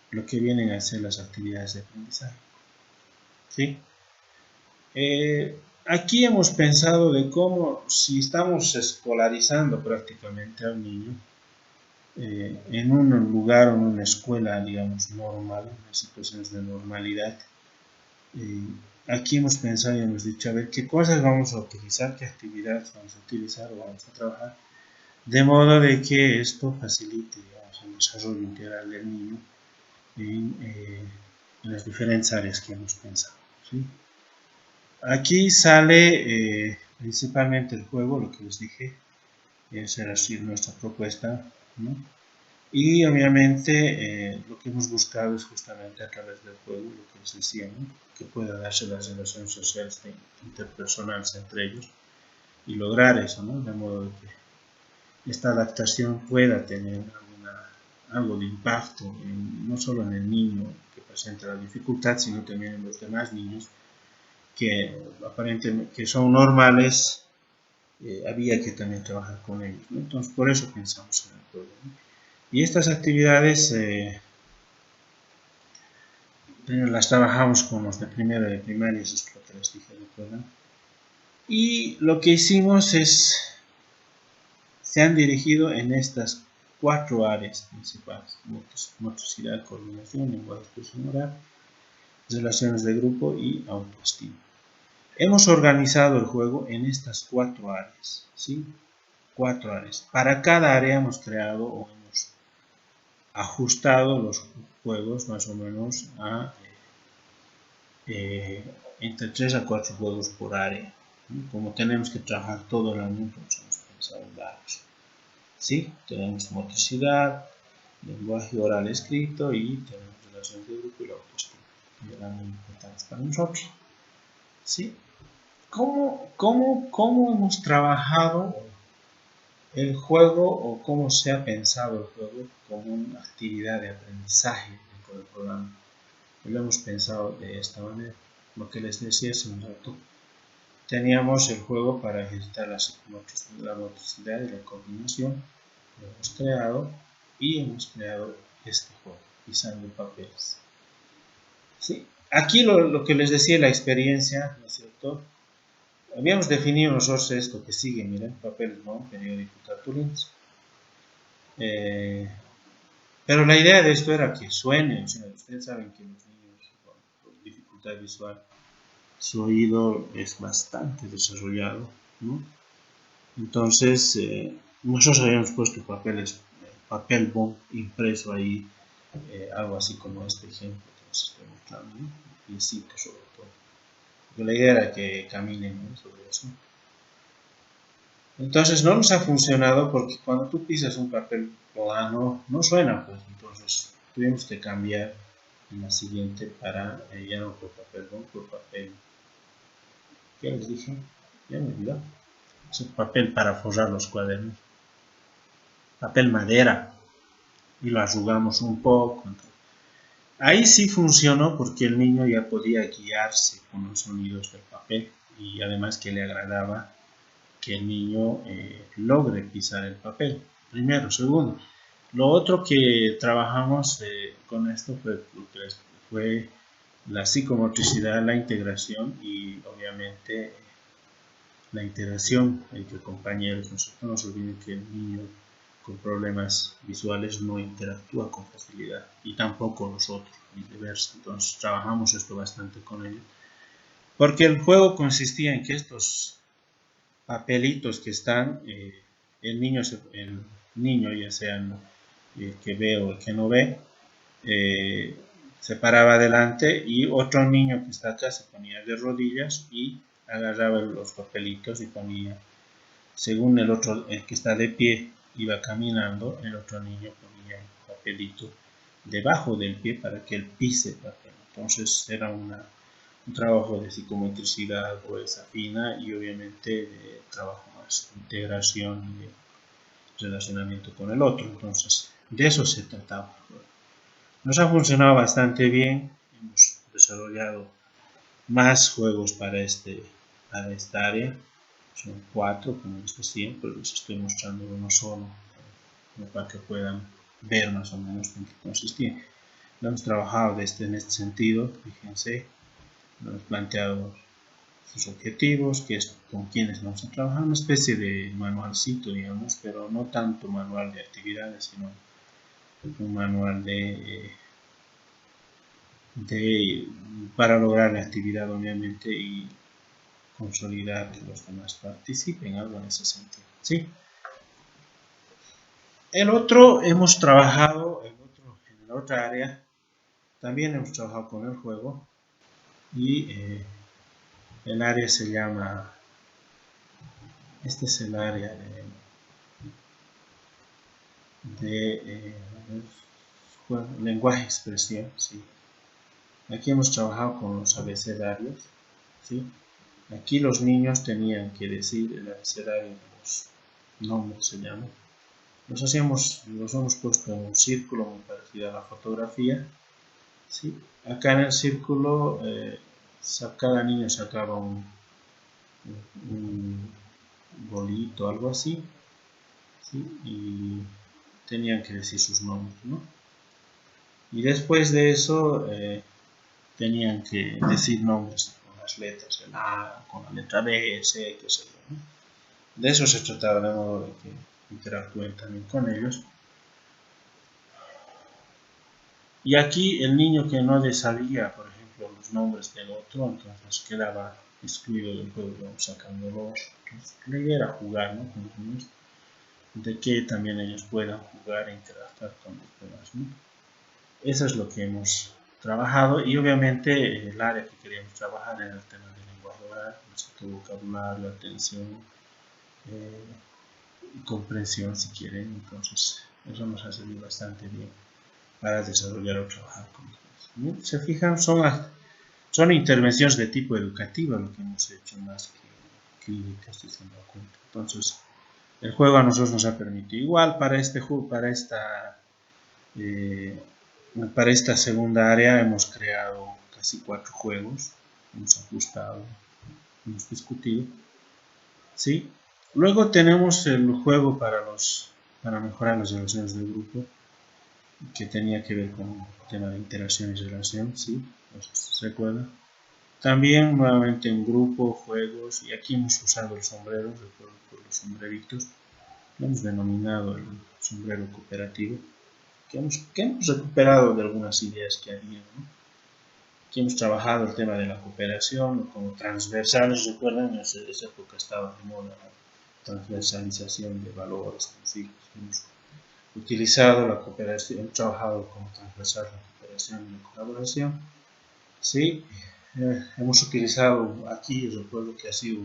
lo que vienen a ser las actividades de aprendizaje. ¿Sí? Aquí hemos pensado de cómo, si estamos escolarizando prácticamente al niño, en un lugar o en una escuela, digamos, normal, en situaciones de normalidad, aquí hemos pensado y hemos dicho, a ver, qué cosas vamos a utilizar, qué actividades vamos a utilizar o vamos a trabajar, de modo de que esto facilite, digamos, el desarrollo integral del niño en las diferentes áreas que hemos pensado, ¿sí? Aquí sale principalmente el juego, lo que les dije, esa era así nuestra propuesta, ¿no? Y obviamente lo que hemos buscado es justamente a través del juego, lo que les decía, ¿no? Que pueda darse las relaciones sociales interpersonales entre ellos y lograr eso, ¿no? De modo que esta adaptación pueda tener algo de impacto, no solo en el niño que presenta la dificultad, sino también en los demás niños que aparentemente que son normales, había que también trabajar con ellos, ¿no? Entonces, por eso pensamos en el juego, ¿no? Y estas actividades las trabajamos con los de primero de primaria, eso es lo que les dije, ¿recuerdan? Y lo que hicimos es, se han dirigido en estas 4 áreas principales: motricidad, coordinación, lenguaje, expresión oral relaciones de grupo y autoestima. Hemos organizado el juego en estas 4 áreas, ¿sí? 4 áreas. Para cada área hemos creado o hemos ajustado los juegos más o menos a entre 3 a 4 juegos por área. Como tenemos que trabajar todo el año, pues hemos pensado en varios. ¿Sí? Tenemos motricidad, lenguaje oral escrito y tenemos relaciones de grupo y la autoestima, que eran muy importantes para nosotros. ¿Sí? ¿Cómo hemos trabajado el juego o cómo se ha pensado el juego como una actividad de aprendizaje dentro del programa? Lo hemos pensado de esta manera. Lo que les decía hace un rato, teníamos el juego para ejercitar la motricidad y la coordinación. Lo hemos creado y hemos creado este juego, pisando papeles. ¿Sí? Aquí lo que les decía, la experiencia, ¿no es cierto? Habíamos definido nosotros esto que sigue, miren, papeles, ¿no? Periódico, cartulines. Pero la idea de esto era que suene, o sea, ustedes saben que los niños con dificultad visual, su oído es bastante desarrollado, ¿no? Entonces, nosotros habíamos puesto papel bond impreso ahí, algo así como este ejemplo que les estoy mostrando, ¿no? Piecito sobre todo. Porque la idea era que caminen, ¿no? Sobre eso. Entonces no nos ha funcionado porque cuando tú pisas un papel plano no suena, pues. Entonces tuvimos que cambiar en la siguiente para ya no por papel bond, por papel. ¿Qué les dije? Ya me olvidó. Es un papel para forrar los cuadernos. Papel madera. Y lo arrugamos un poco. Ahí sí funcionó porque el niño ya podía guiarse con los sonidos del papel y además que le agradaba que el niño logre pisar el papel. Primero. Segundo, lo otro que trabajamos con esto fue la psicomotricidad, la integración y obviamente la integración entre compañeros. Nosotros no nos olviden que el niño con problemas visuales no interactúa con facilidad y tampoco nosotros, viceversa. Entonces trabajamos esto bastante con ellos. Porque el juego consistía en que estos papelitos que están, el niño ya sea el que ve o el que no ve, se paraba adelante y otro niño que está acá se ponía de rodillas y agarraba los papelitos y ponía, según el otro, el que está de pie iba caminando, el otro niño ponía un papelito debajo del pie para que él pise el papel. Entonces era un trabajo de psicomotricidad gruesa, fina y obviamente de trabajo más de integración y de relacionamiento con el otro. Entonces de eso se trataba. Nos ha funcionado bastante bien, hemos desarrollado más juegos para esta área, son 4 como les decía, pero les estoy mostrando uno solo para que puedan ver más o menos en qué consistía. Lo hemos trabajado en este sentido, fíjense, hemos planteado sus objetivos, que es con quienes vamos a trabajar, una especie de manualcito, digamos, pero no tanto manual de actividades, sino un manual para lograr la actividad obviamente y consolidar que los demás participen, algo en ese sentido. ¿Sí? El otro hemos trabajado, en la otra área, también hemos trabajado con el juego y el área se llama, este es el área de lenguaje expresión, ¿sí? Aquí hemos trabajado con los abecedarios, ¿sí? Aquí los niños tenían que decir el abecedario de los nombres, se llama. Los hemos puesto en un círculo muy parecido a la fotografía, ¿sí? Acá en el círculo, cada niño sacaba un bolito, algo así, ¿sí? Y tenían que decir sus nombres, ¿no? Y después de eso tenían que decir nombres con las letras, el A, con la letra B, C, qué sé yo, ¿no? De eso se trataba, de modo de que interactúen también con ellos. Y aquí el niño que no le salía, por ejemplo, los nombres del otro, entonces quedaba excluido del juego, vamos sacándolos. Entonces, la idea era jugar, ¿no?, con los niños, de que también ellos puedan jugar e interactuar con los demás, ¿no? Eso es lo que hemos trabajado, y obviamente el área que queríamos trabajar era el tema del lenguaje oral, nuestro vocabulario, atención, comprensión, si quieren. Entonces eso nos ha servido bastante bien para desarrollar o trabajar con ellos. Se fijan, son intervenciones de tipo educativo lo que hemos hecho, más que clínica, estoy dando cuenta. Entonces el juego a nosotros nos ha permitido, igual para este juego, para esta segunda área hemos creado casi 4 juegos, hemos ajustado, hemos discutido, ¿sí? Luego tenemos el juego para mejorar las relaciones de grupo, que tenía que ver con el tema de interacción y relación, ¿sí? ¿Se recuerda? También nuevamente en grupo, juegos, y aquí hemos usado el sombrero, recuerdo, por los sombreritos, lo hemos denominado el sombrero cooperativo, que hemos recuperado de algunas ideas que había, ¿no? Aquí hemos trabajado el tema de la cooperación como transversales, recuerdan, en esa época estaba de moda la transversalización de valores, hemos utilizado la cooperación, hemos trabajado como transversal la cooperación y la colaboración, ¿sí? Hemos utilizado aquí, recuerdo que ha sido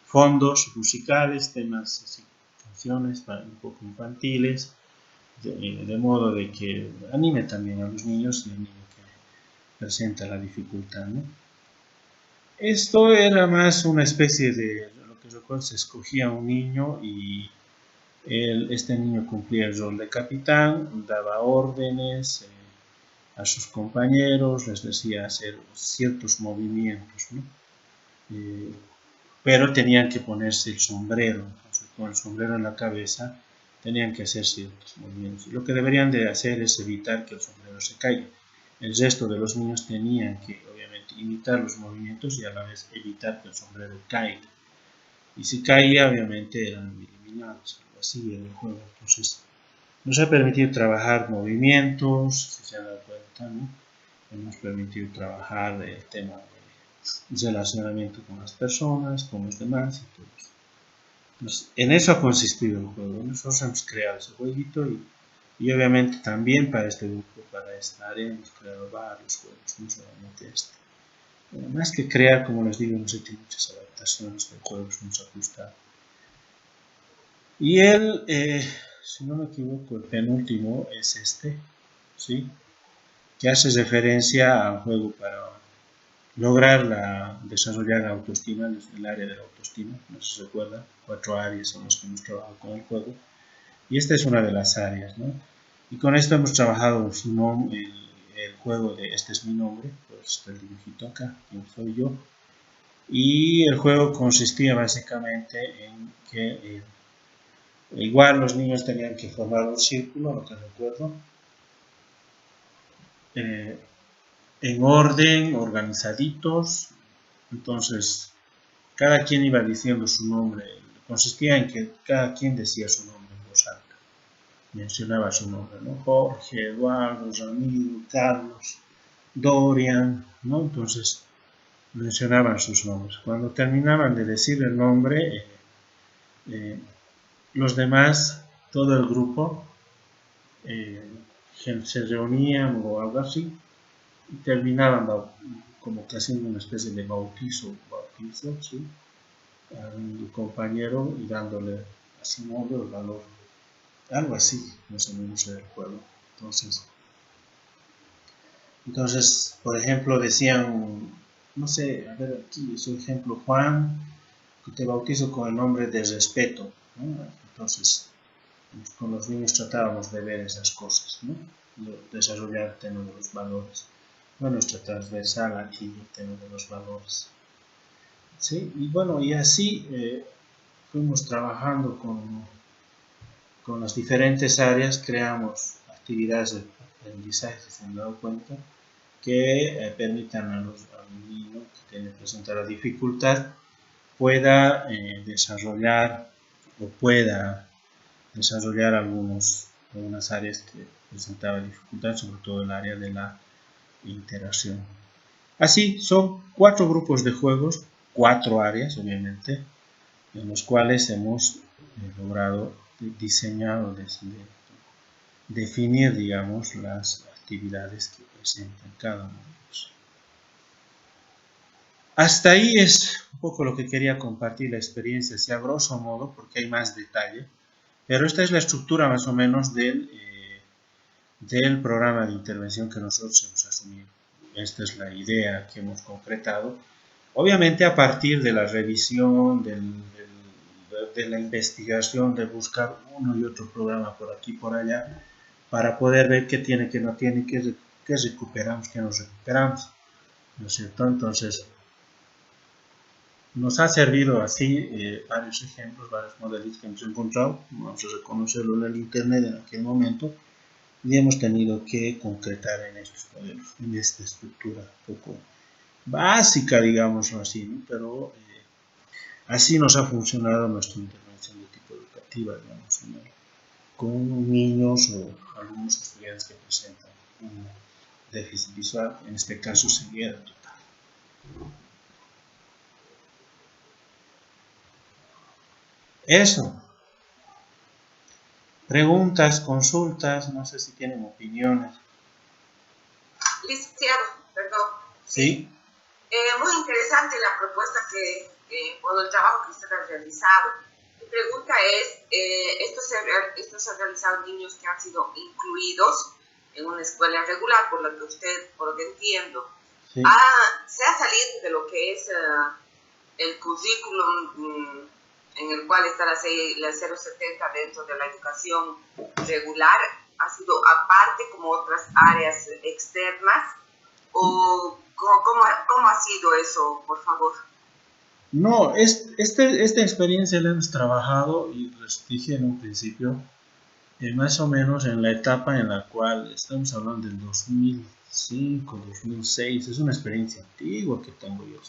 fondos musicales, temas así, canciones un poco infantiles, de modo de que anime también a los niños y al niño que presenta la dificultad, ¿no? Esto era más una especie de, lo que recuerdo, se escogía un niño y este niño cumplía el rol de capitán, daba órdenes a sus compañeros, les decía hacer ciertos movimientos, ¿no? Pero tenían que ponerse el sombrero, entonces con el sombrero en la cabeza tenían que hacer ciertos movimientos. Lo que deberían de hacer es evitar que el sombrero se caiga. El resto de los niños tenían que, obviamente, imitar los movimientos y a la vez evitar que el sombrero caiga. Y si caía, obviamente eran eliminados, algo así era el juego. Entonces, nos ha permitido trabajar movimientos, si se han dado cuenta, ¿no? Hemos permitido trabajar el tema de relacionamiento con las personas, con los demás y todo eso. Pues en eso ha consistido el juego. Nosotros hemos creado ese jueguito y obviamente también para este grupo, para esta área, hemos creado varios juegos, no solamente este. Más que crear, como les digo, hemos hecho muchas adaptaciones de juegos, hemos ajustado. Y si no me equivoco, el penúltimo es este, ¿sí? Que hace referencia a un juego para lograr desarrollar la autoestima, desde el área de la autoestima, no sé si se recuerdan, 4 áreas en las que hemos trabajado con el juego, y esta es una de las áreas, ¿no? Y con esto hemos trabajado el juego de este es mi nombre, pues está el dibujito acá, quién soy yo, y el juego consistía básicamente en que igual los niños tenían que formar un círculo, lo que recuerdo, en orden, organizaditos. Entonces cada quien iba diciendo su nombre, consistía en que cada quien decía su nombre en voz alta, mencionaba su nombre, ¿no? Jorge, Eduardo, Ramiro, Carlos, Dorian, ¿no? Entonces mencionaban sus nombres. Cuando terminaban de decir el nombre, los demás, todo el grupo, se reunían o algo así, y terminaban como que haciendo una especie de bautizo, ¿sí? A un compañero y dándole a su nombre el valor, algo así, más o menos era el juego. Entonces, por ejemplo, decían, no sé, a ver aquí, su ejemplo, Juan, que te bautizo con el nombre de respeto, ¿no? Entonces, con los niños tratábamos de ver esas cosas, ¿no? De desarrollar el tema de los valores. Bueno, nuestra transversal aquí, el tema de los valores. ¿Sí? Y bueno, y así fuimos trabajando con las diferentes áreas, creamos actividades de aprendizaje, se han dado cuenta, que permitan al niño que presenta la dificultad pueda desarrollar algunas áreas que presentaba dificultad, sobre todo el área de la interacción. Así, son 4 grupos de juegos, 4 áreas, obviamente, en los cuales hemos logrado diseñar o definir, digamos, las actividades que presentan cada uno de ellos. Hasta ahí es un poco lo que quería compartir la experiencia, así a grosso modo, porque hay más detalle, pero esta es la estructura más o menos del programa de intervención que nosotros hemos asumido. Esta es la idea que hemos concretado, obviamente a partir de la revisión, de la investigación, de buscar uno y otro programa por aquí y por allá, para poder ver qué tiene, qué no tiene, qué recuperamos, qué no recuperamos, ¿no es cierto? Entonces, nos ha servido así varios ejemplos, varios modelos que hemos encontrado, vamos a reconocerlo en el internet en aquel momento, y hemos tenido que concretar en estos modelos, en esta estructura un poco básica, digámoslo así, ¿no? Pero así nos ha funcionado nuestra intervención de tipo educativa, digamos, ¿no? Con niños o algunos estudiantes que presentan un déficit visual, en este caso ceguera total. Eso. Preguntas, consultas, no sé si tienen opiniones. Licenciado, perdón. Sí. Muy interesante la propuesta o el trabajo que usted ha realizado. Mi pregunta es, esto se ha realizado en niños que han sido incluidos en una escuela regular, por lo que entiendo. Sí. Se ha salido de lo que es el currículum en el cual está la 070 dentro de la educación regular, ha sido aparte como otras áreas externas, o ¿cómo ha sido eso, por favor? No, esta experiencia la hemos trabajado y les dije en un principio, más o menos en la etapa en la cual estamos hablando del 2005, 2006, es una experiencia antigua que tengo yo.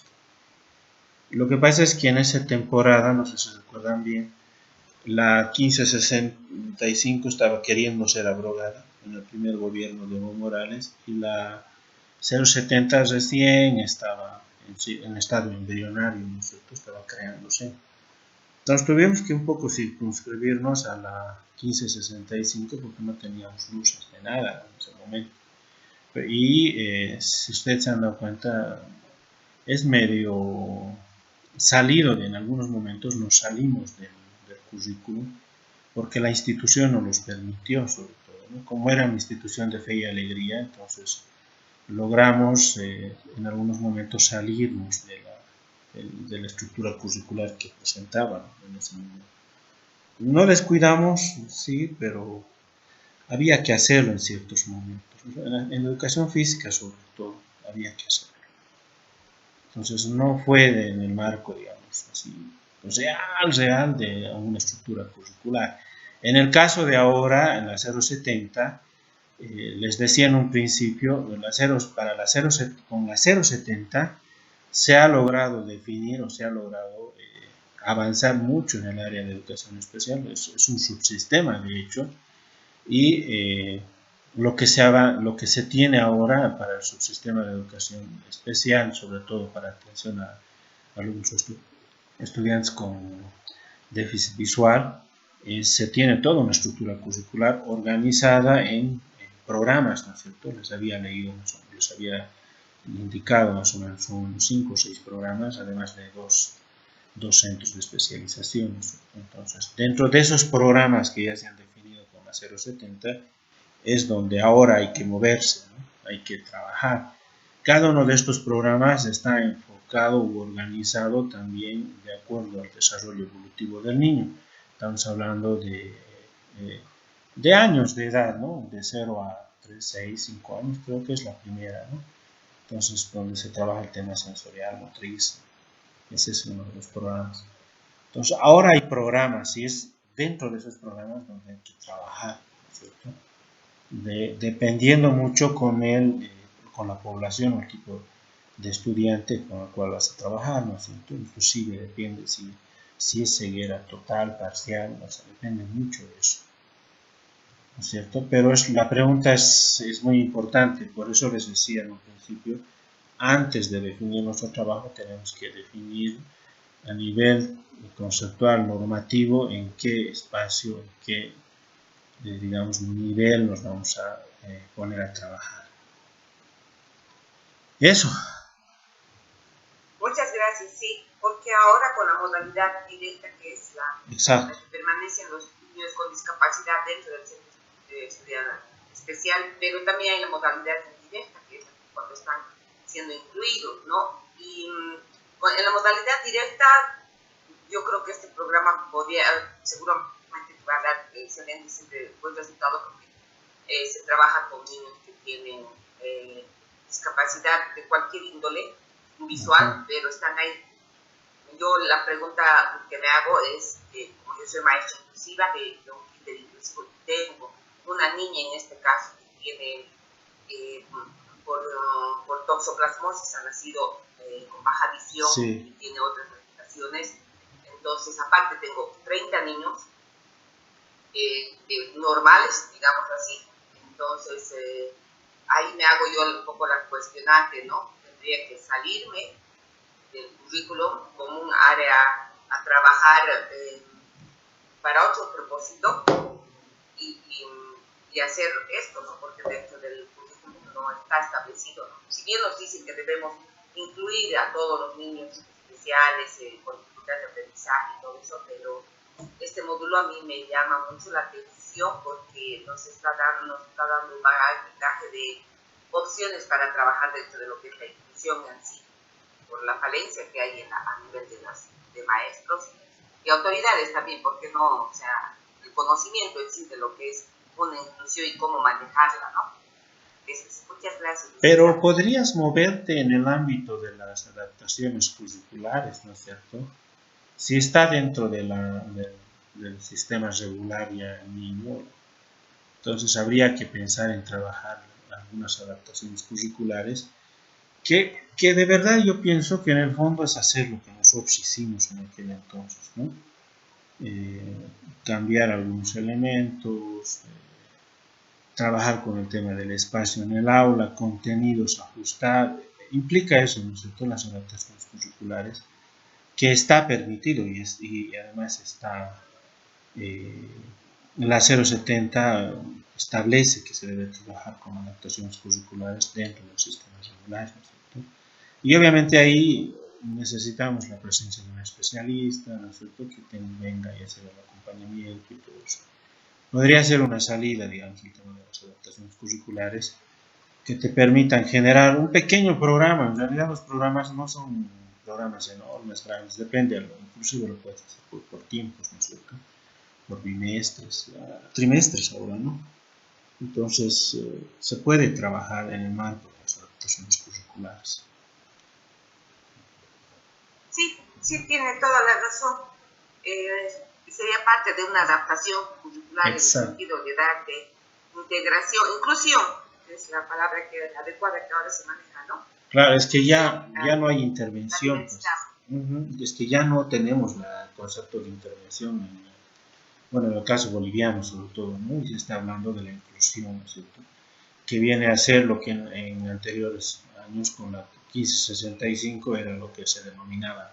Lo que pasa es que en esa temporada, no sé si se recuerdan bien, la 1565 estaba queriendo ser abrogada en el primer gobierno de Evo Morales y la 070 recién estaba en estado embrionario, ¿no es cierto? Estaba creándose. Entonces tuvimos que un poco circunscribirnos a la 1565 porque no teníamos luces de nada en ese momento. Y si ustedes se han dado cuenta, es medio salido en algunos momentos, nos salimos del currículum porque la institución nos los permitió, sobre todo, ¿no? Como era una institución de fe y alegría, entonces logramos en algunos momentos salirnos de la estructura curricular que presentaban en ese momento. No descuidamos, sí, pero había que hacerlo en ciertos momentos. En la educación física, sobre todo, había que hacerlo. Entonces, no fue en el marco, digamos, así, real de una estructura curricular. En el caso de ahora, en la 070, les decía en un principio, con la 070 se ha logrado definir o se ha logrado avanzar mucho en el área de educación especial, es un subsistema de hecho, y lo que se tiene ahora para el subsistema de educación especial, sobre todo para atención a alumnos estudiantes con déficit visual, se tiene toda una estructura curricular organizada en programas, ¿no es cierto? Les había indicado más o menos, son 5 o 6 programas, además de dos centros de especialización, ¿no es cierto? Entonces, dentro de esos programas que ya se han definido con la 070, es donde ahora hay que moverse, ¿no? Hay que trabajar. Cada uno de estos programas está enfocado u organizado también de acuerdo al desarrollo evolutivo del niño. Estamos hablando de años de edad, ¿no? De 0 a 3, 6, 5 años, creo que es la primera, ¿no? Entonces, donde se trabaja el tema sensorial, motriz, ese es uno de los programas. Entonces, ahora hay programas y es dentro de esos programas donde hay que trabajar, ¿no es cierto? Dependiendo mucho con la población o el tipo de estudiante con el cual vas a trabajar, ¿no es cierto? Inclusive depende si es ceguera total, parcial, o sea, depende mucho de eso, ¿no es cierto? Pero la pregunta es muy importante, por eso les decía en un principio antes de definir nuestro trabajo tenemos que definir a nivel conceptual, normativo, en qué espacio, en qué, digamos, nivel nos vamos a poner a trabajar. Eso. Muchas gracias, sí, porque ahora con la modalidad directa, que es la que permanecen los niños con discapacidad dentro del centro de estudiante especial, pero también hay la modalidad indirecta, que es cuando están siendo incluidos, ¿no? Y en la modalidad directa, yo creo que este programa podría, seguramente va a dar excelente buen resultado, porque se trabaja con niños que tienen discapacidad de cualquier índole visual, pero están ahí. Yo la pregunta que me hago es, como yo soy maestra inclusiva de un kinder inclusivo, tengo una niña en este caso que tiene por toxoplasmosis, ha nacido con baja visión, y tiene otras limitaciones. Entonces, aparte tengo 30 niños normales, digamos así. Entonces, ahí me hago yo un poco la cuestionante, ¿no? Tendría que salirme del currículum como un área a trabajar para otro propósito y hacer esto, ¿no? Porque dentro del currículum no está establecido, ¿no? Si bien nos dicen que debemos incluir a todos los niños especiales con dificultad de aprendizaje y todo eso, pero este módulo a mí me llama mucho la atención porque nos está dando un bagaje de opciones para trabajar dentro de lo que es la inclusión en sí, por la falencia que hay a nivel de maestros y autoridades también, porque no, o sea, el conocimiento en sí de lo que es una inclusión y cómo manejarla, ¿no? Muchas gracias. Pero podrías moverte en el ámbito de las adaptaciones curriculares, ¿no es cierto? Si está dentro del sistema regular ya el niño, entonces habría que pensar en trabajar algunas adaptaciones curriculares que de verdad yo pienso que en el fondo es hacer lo que nosotros hicimos en aquel entonces, ¿no? Cambiar algunos elementos, trabajar con el tema del espacio en el aula, contenidos, ajustar, implica eso, ¿no es cierto?, las adaptaciones curriculares, que está permitido y además está, la 070 establece que se debe trabajar con adaptaciones curriculares dentro del sistema regular, ¿no es cierto? Y obviamente ahí necesitamos la presencia de un especialista, ¿no es cierto?, que venga y hacer el acompañamiento y todo eso. Podría ser una salida, digamos, el tema de las adaptaciones curriculares que te permitan generar un pequeño programa. En realidad los programas no son programas enormes, grandes, depende, inclusive lo puedes hacer por tiempos, ¿no es cierto?, por bimestres, trimestres ahora, ¿no? Entonces, se puede trabajar en el marco de las adaptaciones curriculares. Sí, tiene toda la razón. Sería parte de una adaptación curricular. Exacto. En el sentido de dar de integración, inclusión, es la palabra adecuada que ahora se maneja, ¿no? Claro, es que ya no hay intervención. Pues. Es que ya no tenemos el concepto de intervención, bueno, en el caso boliviano sobre todo, ¿no? Y se está hablando de la inclusión, ¿no es cierto?, que viene a ser lo que en anteriores años con la 1565 era lo que se denominaba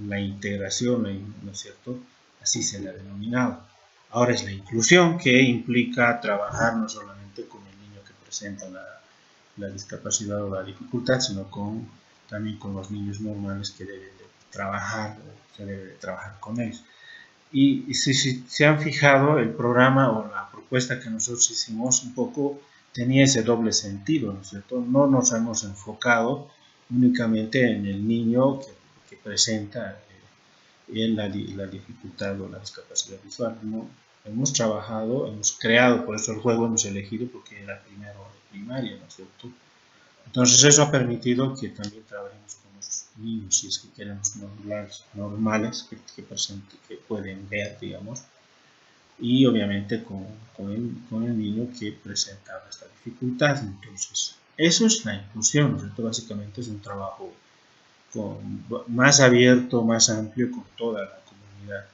la integración, ¿no es cierto?, así se la denominaba. Ahora es la inclusión, que implica trabajar no solamente con el niño que presenta la discapacidad o la dificultad, sino también con los niños normales que deben de trabajar, se debe de trabajar con ellos. Y si se han fijado, el programa o la propuesta que nosotros hicimos un poco tenía ese doble sentido, ¿no es cierto? No nos hemos enfocado únicamente en el niño que presenta la dificultad o la discapacidad visual, ¿no? Hemos trabajado, hemos creado, por eso el juego hemos elegido porque era primero de primaria, ¿no es cierto? Entonces eso ha permitido que también trabajemos con los niños, si es que queremos normales que pueden ver, digamos, y obviamente con el niño que presenta esta dificultad. Entonces, eso es la inclusión, ¿no es cierto? Básicamente es un trabajo más abierto, más amplio con toda la comunidad.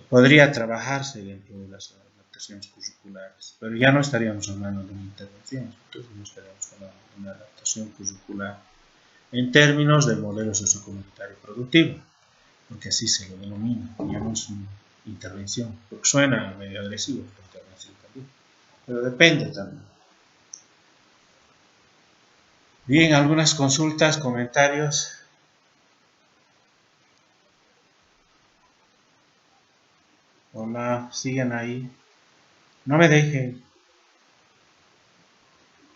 Podría trabajarse dentro de las adaptaciones curriculares, pero ya no estaríamos hablando de una intervención, entonces no estaríamos hablando de una adaptación curricular en términos del modelo sociocomunitario productivo, porque así se lo denomina, ya no es una intervención, porque suena medio agresivo la intervención también, pero depende también. Bien, algunas consultas, comentarios. Hola, sigan ahí. No me dejen.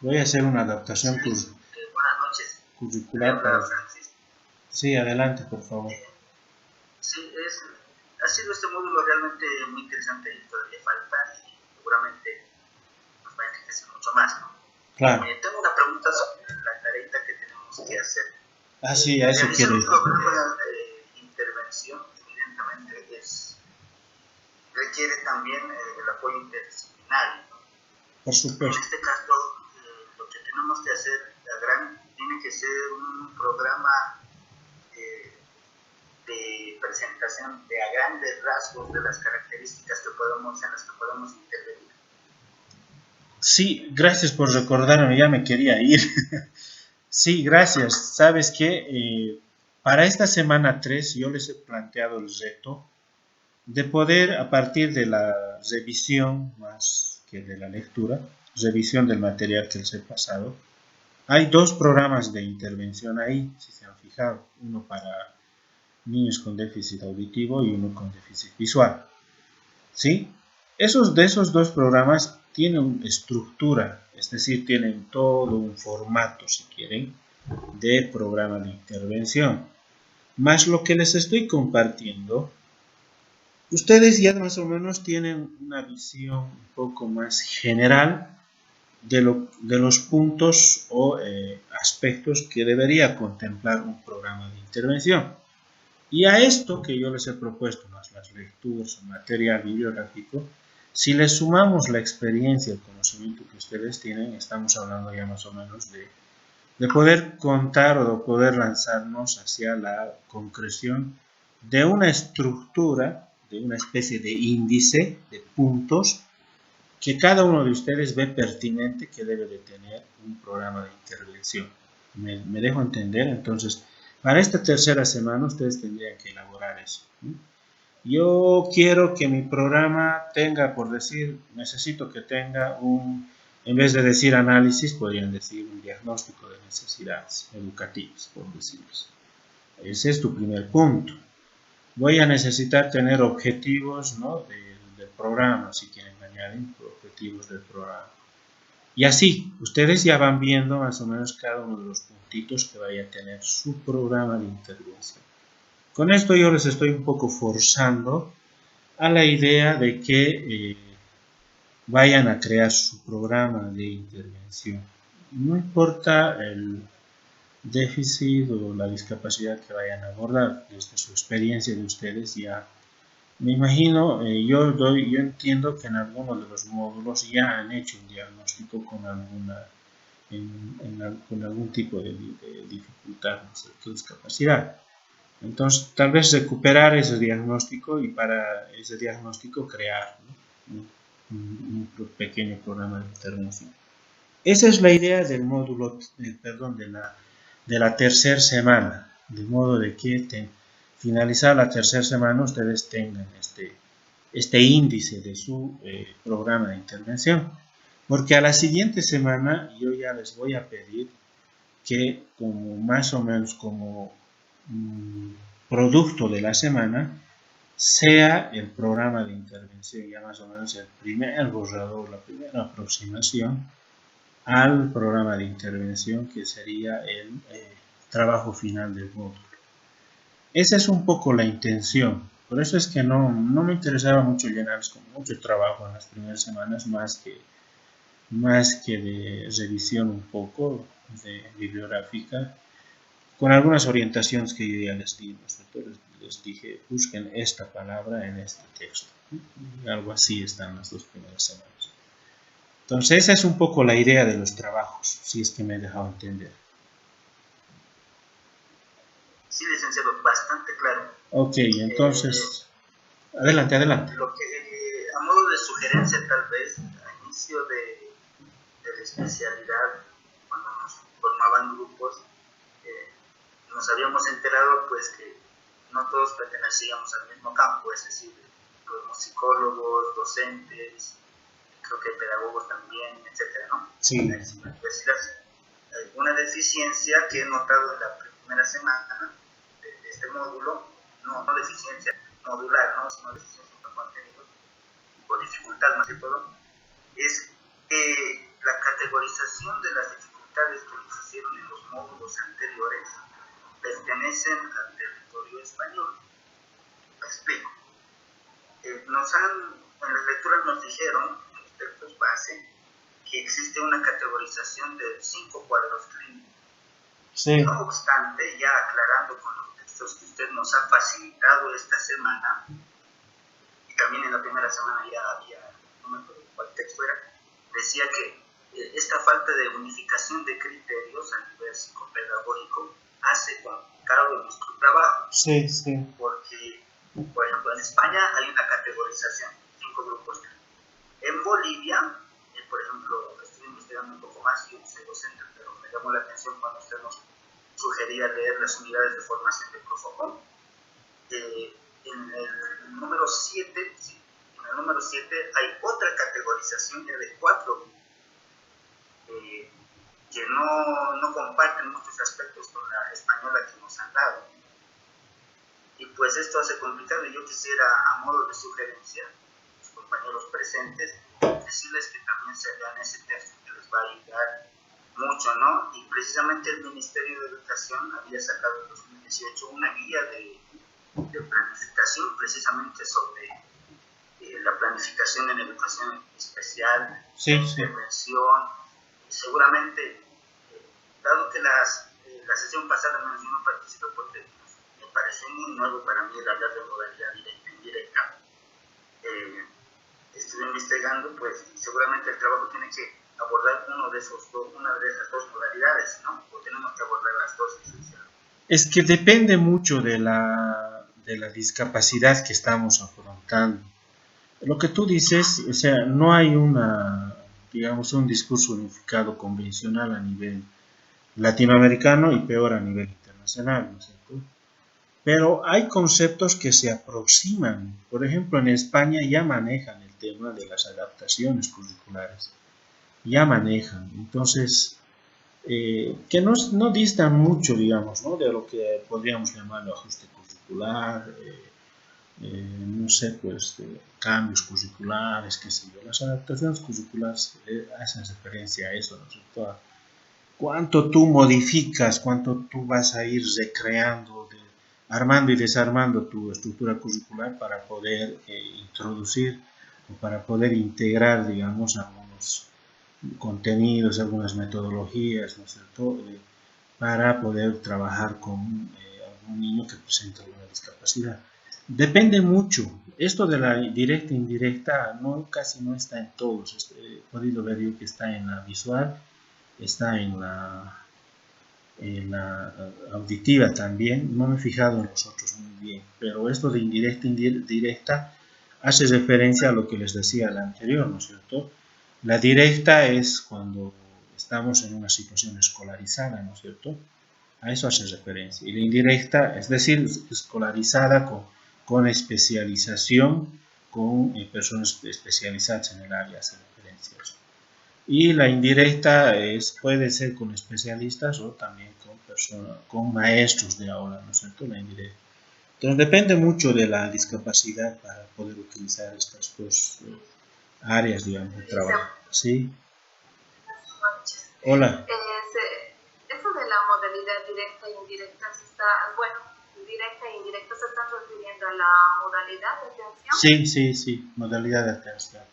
Voy a hacer una adaptación Buenas noches. curricular para... Sí, adelante, por favor. Sí, ha sido este módulo realmente muy interesante y todavía falta y seguramente nos va a enriquecer mucho más, ¿no? Claro. Tengo una pregunta sobre la tareita que tenemos que hacer. Sí, a eso quiero ir. Un programa de intervención, evidentemente, requiere también el apoyo interdisciplinario, ¿no? Por supuesto. En este caso, lo que tenemos que hacer, tiene que ser un programa de presentación de a grandes rasgos de las características en las que podemos intervenir. Sí, gracias por recordarme, ya me quería ir. Sí, gracias. ¿Sabes qué? Para esta semana 3 yo les he planteado el reto de poder, a partir de la revisión más que de la lectura, revisión del material que les he pasado, hay 2 programas de intervención ahí, si se han fijado, uno para niños con déficit auditivo y uno con déficit visual. ¿Sí? De esos 2 programas tienen una estructura, es decir, tienen todo un formato, si quieren, de programa de intervención. Más lo que les estoy compartiendo, ustedes ya más o menos tienen una visión un poco más general de los puntos o aspectos que debería contemplar un programa de intervención. Y a esto que yo les he propuesto, más las lecturas, el material bibliográfico, si le sumamos la experiencia, el conocimiento que ustedes tienen, estamos hablando ya más o menos de poder contar o de poder lanzarnos hacia la concreción de una estructura, de una especie de índice de puntos que cada uno de ustedes ve pertinente que debe de tener un programa de intervención. ¿Me dejo entender? Entonces, para esta tercera semana ustedes tendrían que elaborar eso. Yo quiero que mi programa tenga, por decir, necesito que tenga en vez de decir análisis, podrían decir un diagnóstico de necesidades educativas, por decirlo. Ese es tu primer punto. Voy a necesitar tener objetivos, ¿no?, del programa, si quieren añadir objetivos del programa. Y así, ustedes ya van viendo más o menos cada uno de los puntitos que vaya a tener su programa de intervención. Con esto yo les estoy un poco forzando a la idea de que vayan a crear su programa de intervención. No importa el déficit o la discapacidad que vayan a abordar, desde su experiencia de ustedes ya. Me imagino, yo entiendo que en algunos de los módulos ya han hecho un diagnóstico con con algún tipo de dificultad, ¿no?, de discapacidad. Entonces, tal vez recuperar ese diagnóstico y para ese diagnóstico crear, ¿no?, un pequeño programa de intervención. Esa es la idea del módulo, de la tercera semana, de modo de que finalizar la tercera semana ustedes tengan este índice de su programa de intervención. Porque a la siguiente semana yo ya les voy a pedir que como más o menos como producto de la semana sea el programa de intervención, ya más o menos el primer borrador, la primera aproximación al programa de intervención que sería el trabajo final del módulo. Esa es un poco la intención. Por eso es que no me interesaba mucho llenarles con mucho trabajo en las primeras semanas, más que de revisión un poco de bibliográfica, con algunas orientaciones que yo ya les di. Les dije, busquen esta palabra en este texto. Y algo así están las 2 primeras semanas. Entonces, esa es un poco la idea de los trabajos, si es que me he dejado entender. Sí, licenciado, bastante claro. Ok, entonces, adelante. Lo que a modo de sugerencia tal vez, a inicio de la especialidad, cuando nos formaban grupos, nos habíamos enterado pues que no todos pertenecíamos al mismo campo, es decir, fuimos psicólogos, docentes, creo que pedagogos también, etcétera, ¿no? Sí. Una deficiencia que he notado en la primera semana de este módulo, no deficiencia modular, ¿no? Sino deficiencia por contenido, por dificultad más que todo, es que la categorización de las dificultades que nos hicieron en los módulos anteriores pertenecen al territorio español. Me explico. En las lecturas nos dijeron, en los textos base, que existe una categorización de 5 cuadros clínicos. Sí. No obstante, ya aclarando con los textos que usted nos ha facilitado esta semana, y también en la primera semana ya había, no me acuerdo cuál texto era, decía que esta falta de unificación de criterios a nivel psicopedagógico hace complicado nuestro trabajo. Sí, sí. Porque, por ejemplo, en España hay una categorización, 5 grupos. En Bolivia, por ejemplo, estoy investigando un poco más, yo soy docente, pero me llamó la atención cuando usted nos sugería leer las unidades de formación de Profocom. En el número 7, sí, en el número 7 hay otra categorización de 4 grupos que no comparten muchos aspectos con la española que nos han dado. Y pues esto hace complicado, y yo quisiera, a modo de sugerencia, los compañeros presentes, decirles que también se lean ese texto que les va a ayudar mucho, ¿no? Y precisamente el Ministerio de Educación había sacado en 2018 una guía de planificación precisamente sobre la planificación en educación especial, intervención. Seguramente, dado que la sesión pasada yo no participé porque me pareció muy nuevo para mí el hablar de modalidad directa e indirecta, estuve investigando, pues seguramente el trabajo tiene que abordar una de esas dos modalidades, ¿no? O tenemos que abordar las dos, licenciado. Es que depende mucho de la discapacidad que estamos afrontando. Lo que tú dices, o sea, no hay un discurso unificado convencional a nivel latinoamericano y peor a nivel internacional, ¿no es cierto? Pero hay conceptos que se aproximan. Por ejemplo, en España ya manejan el tema de las adaptaciones curriculares. Ya manejan. Entonces, que no distan mucho, digamos, ¿no? De lo que podríamos llamarlo ajuste curricular, no sé, pues, cambios curriculares, qué sé yo. Las adaptaciones curriculares hacen referencia a eso, ¿no es cierto? A cuánto tú modificas, cuánto tú vas a ir recreando, armando y desarmando tu estructura curricular para poder introducir o para poder integrar, digamos, algunos contenidos, algunas metodologías, ¿no es cierto?, para poder trabajar con algún niño que presenta alguna discapacidad. Depende mucho. Esto de la directa e indirecta casi no está en todos. He podido ver yo que está en la visual, está en la auditiva también. No me he fijado en los otros muy bien, pero esto de indirecta e indirecta hace referencia a lo que les decía la anterior, ¿no es cierto? La directa es cuando estamos en una situación escolarizada, ¿no es cierto? A eso hace referencia. Y la indirecta, es decir, escolarizada con especialización, con personas especializadas en el área, hace referencia a eso. Y la indirecta puede ser con especialistas o también con maestros de aula, ¿no es cierto? La indirecta. Entonces depende mucho de la discapacidad para poder utilizar estas dos áreas, digamos, de trabajo. ¿Sí? Hola. Eso de la modalidad directa e indirecta directa e indirecta se está refiriendo a la modalidad de atención. Sí, modalidad de atención.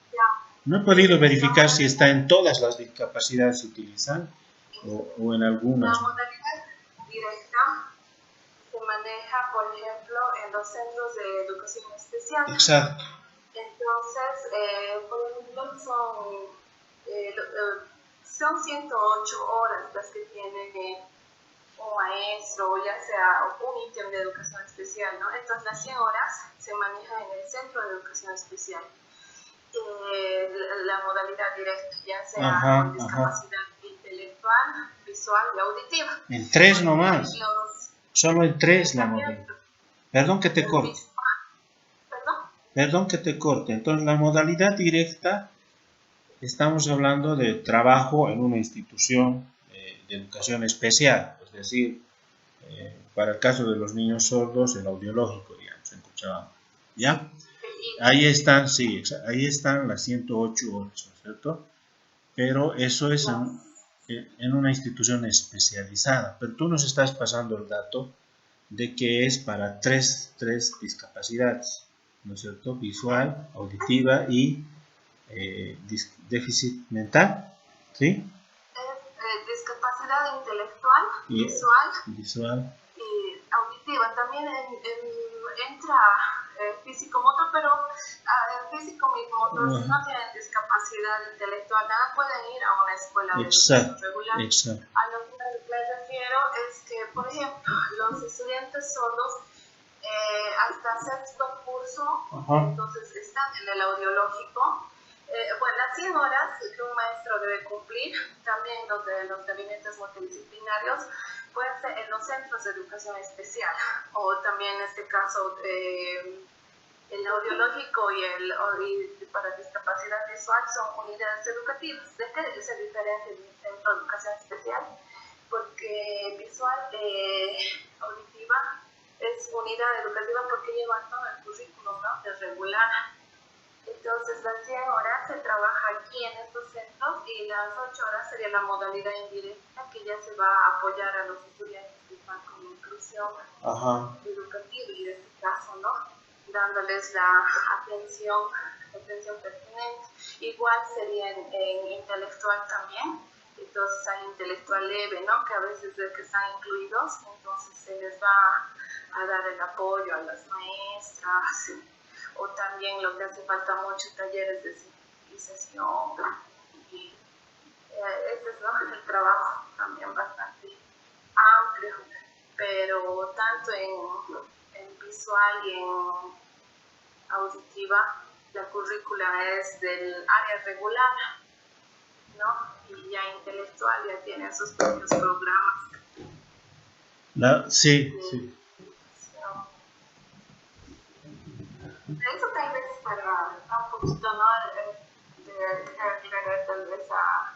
No he podido verificar si está en todas las discapacidades que utilizan o en algunas. La modalidad directa se maneja, por ejemplo, en los centros de educación especial. Exacto. Entonces, por ejemplo, son 108 horas las que tiene un maestro, ya sea un ítem de educación especial, ¿no? Entonces, las 100 horas se manejan en el centro de educación especial. modalidad directa, ya sea Ajá, con discapacidad intelectual, visual y auditiva. En 3 Porque nomás. Solo en 3 la modalidad. Perdón que te corte. Perdón que te corte. Entonces, la modalidad directa, estamos hablando de trabajo en una institución de educación especial, es decir, para el caso de los niños sordos, el audiológico, digamos, en Cochabamba. ¿Ya? Ahí están, sí, ahí están las 108 horas, ¿no es cierto? Pero eso es en una institución especializada. Pero tú nos estás pasando el dato de que es para tres discapacidades, ¿no es cierto? Visual, auditiva y déficit mental, ¿sí? Discapacidad intelectual, visual y auditiva. También entra físico-motor, pero físico-motor si no tienen discapacidad intelectual, nada pueden ir a una escuela de educación regular. Exacto. A lo que me refiero es que, por ejemplo, los estudiantes sordos hasta sexto curso, entonces están en el audiológico. Bueno, las 100 horas que un maestro debe cumplir, también los de los gabinetes multidisciplinarios, pueden ser en los centros de educación especial, o también en este caso el audiológico y para discapacidad visual son unidades educativas. ¿De qué es el diferente de un centro de educación especial? Porque visual, auditiva, es unidad educativa porque lleva todo el currículum, ¿no?, de regular. Entonces, las 100 horas se trabaja aquí en estos centros y las 8 horas sería la modalidad indirecta que ya se va a apoyar a los estudiantes que están con inclusión educativa y en este caso, ¿no?, dándoles la atención pertinente. Igual sería en intelectual también. Entonces hay intelectual leve, ¿no?, que a veces de que están incluidos, entonces se les va a dar el apoyo a las maestras, o también lo que hace falta muchos talleres de sensibilización, y ese es, ¿no?, el trabajo también bastante amplio, pero tanto en visual y en auditiva la currícula es del área regular, ¿no?, y ya intelectual ya tiene sus propios programas. Sí. Eso tal vez para un poquito, ¿no?, de agregar tal vez a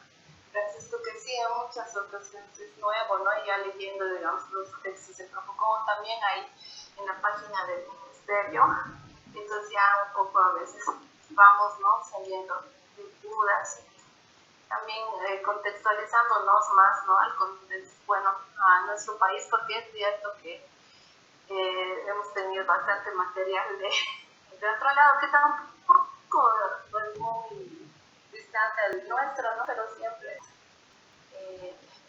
Francisco, que sí, en muchas ocasiones es nuevo, ¿no?, ya leyendo, digamos, los textos de como también hay en la página del ministerio, entonces ya un poco a veces vamos, ¿no?, saliendo de dudas, también contextualizándonos más, ¿no?, al contexto, bueno, a nuestro país, porque es cierto que hemos tenido bastante material de otro lado que está un poco pues, muy distante del nuestro, ¿no?, pero siempre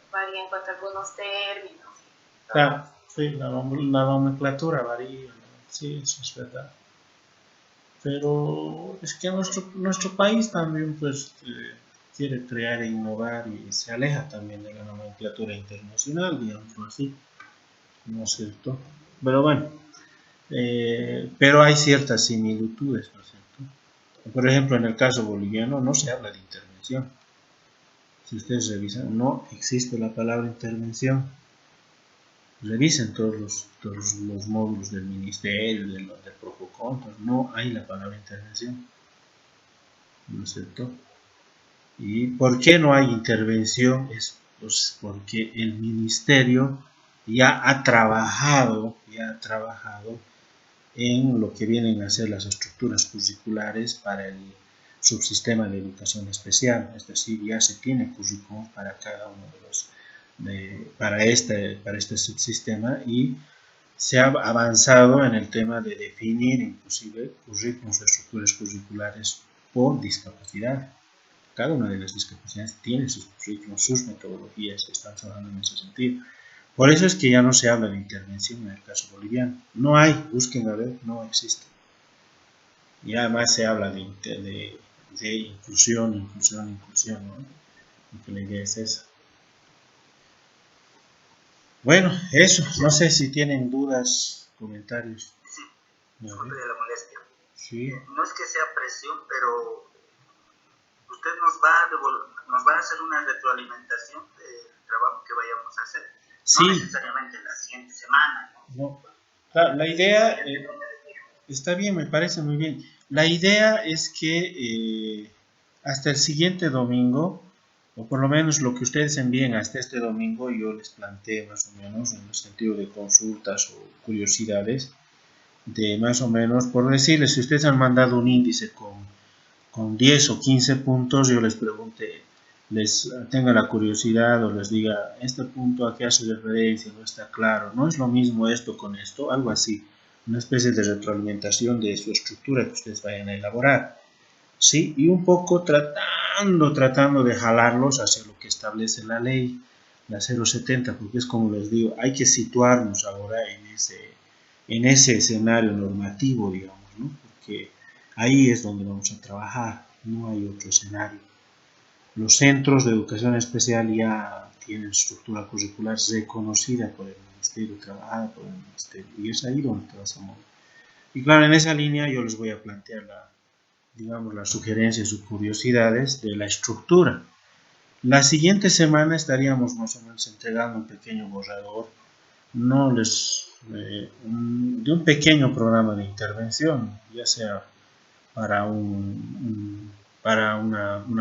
varía en cuanto a algunos términos. Claro, sí, la nomenclatura varía, ¿no? Sí, eso es verdad. Pero es que nuestro país también pues quiere crear e innovar y se aleja también de la nomenclatura internacional, digamos así, ¿no es cierto? Pero bueno, pero hay ciertas similitudes, ¿no es cierto? Por ejemplo, en el caso boliviano no se habla de intervención. Si ustedes revisan, no existe la palabra intervención. Revisen todos los módulos del ministerio, del Profocon, no hay la palabra intervención, ¿no es cierto? ¿Y por qué no hay intervención? Es pues, porque el ministerio ya ha trabajado en lo que vienen a ser las estructuras curriculares para el subsistema de educación especial, es decir, ya se tiene currículum para cada uno de los para este subsistema, y se ha avanzado en el tema de definir inclusive currículums o estructuras curriculares por discapacidad. Cada una de las discapacidades tiene sus currículums, sus metodologías que están trabajando en ese sentido. Por eso es que ya no se habla de intervención en el caso boliviano. No hay, busquen a ver, no existe. Y además se habla de inclusión, ¿no? Y que la idea es esa. Bueno, eso, no sé si tienen dudas, comentarios. Sí, disculpe de la molestia. Sí. No es que sea presión, pero usted nos hacer una retroalimentación del trabajo que vayamos a hacer. Sí. No necesariamente la siguiente semana. No. Claro, la idea, está bien, me parece muy bien. La idea es que hasta el siguiente domingo, o por lo menos lo que ustedes envíen hasta este domingo, yo les planteé más o menos en el sentido de consultas o curiosidades, de más o menos, por decirles, si ustedes han mandado un índice con 10 o 15 puntos, yo les pregunte, les tenga la curiosidad o les diga, este punto a qué hace referencia, no está claro, no es lo mismo esto con esto, algo así, una especie de retroalimentación de su estructura que ustedes vayan a elaborar, ¿sí? Y un poco tratando de jalarlos hacia lo que establece la ley, la 070, porque es como les digo, hay que situarnos ahora en ese escenario normativo, digamos, ¿no? Porque ahí es donde vamos a trabajar, no hay otro escenario. Los centros de educación especial ya tienen estructura curricular reconocida por el Ministerio, trabajada por el Ministerio, y es ahí donde te vas a mover. Y claro, en esa línea yo les voy a plantear las sugerencias o curiosidades de la estructura. La siguiente semana estaríamos más o menos entregando un pequeño borrador, de un pequeño programa de intervención, ya sea para una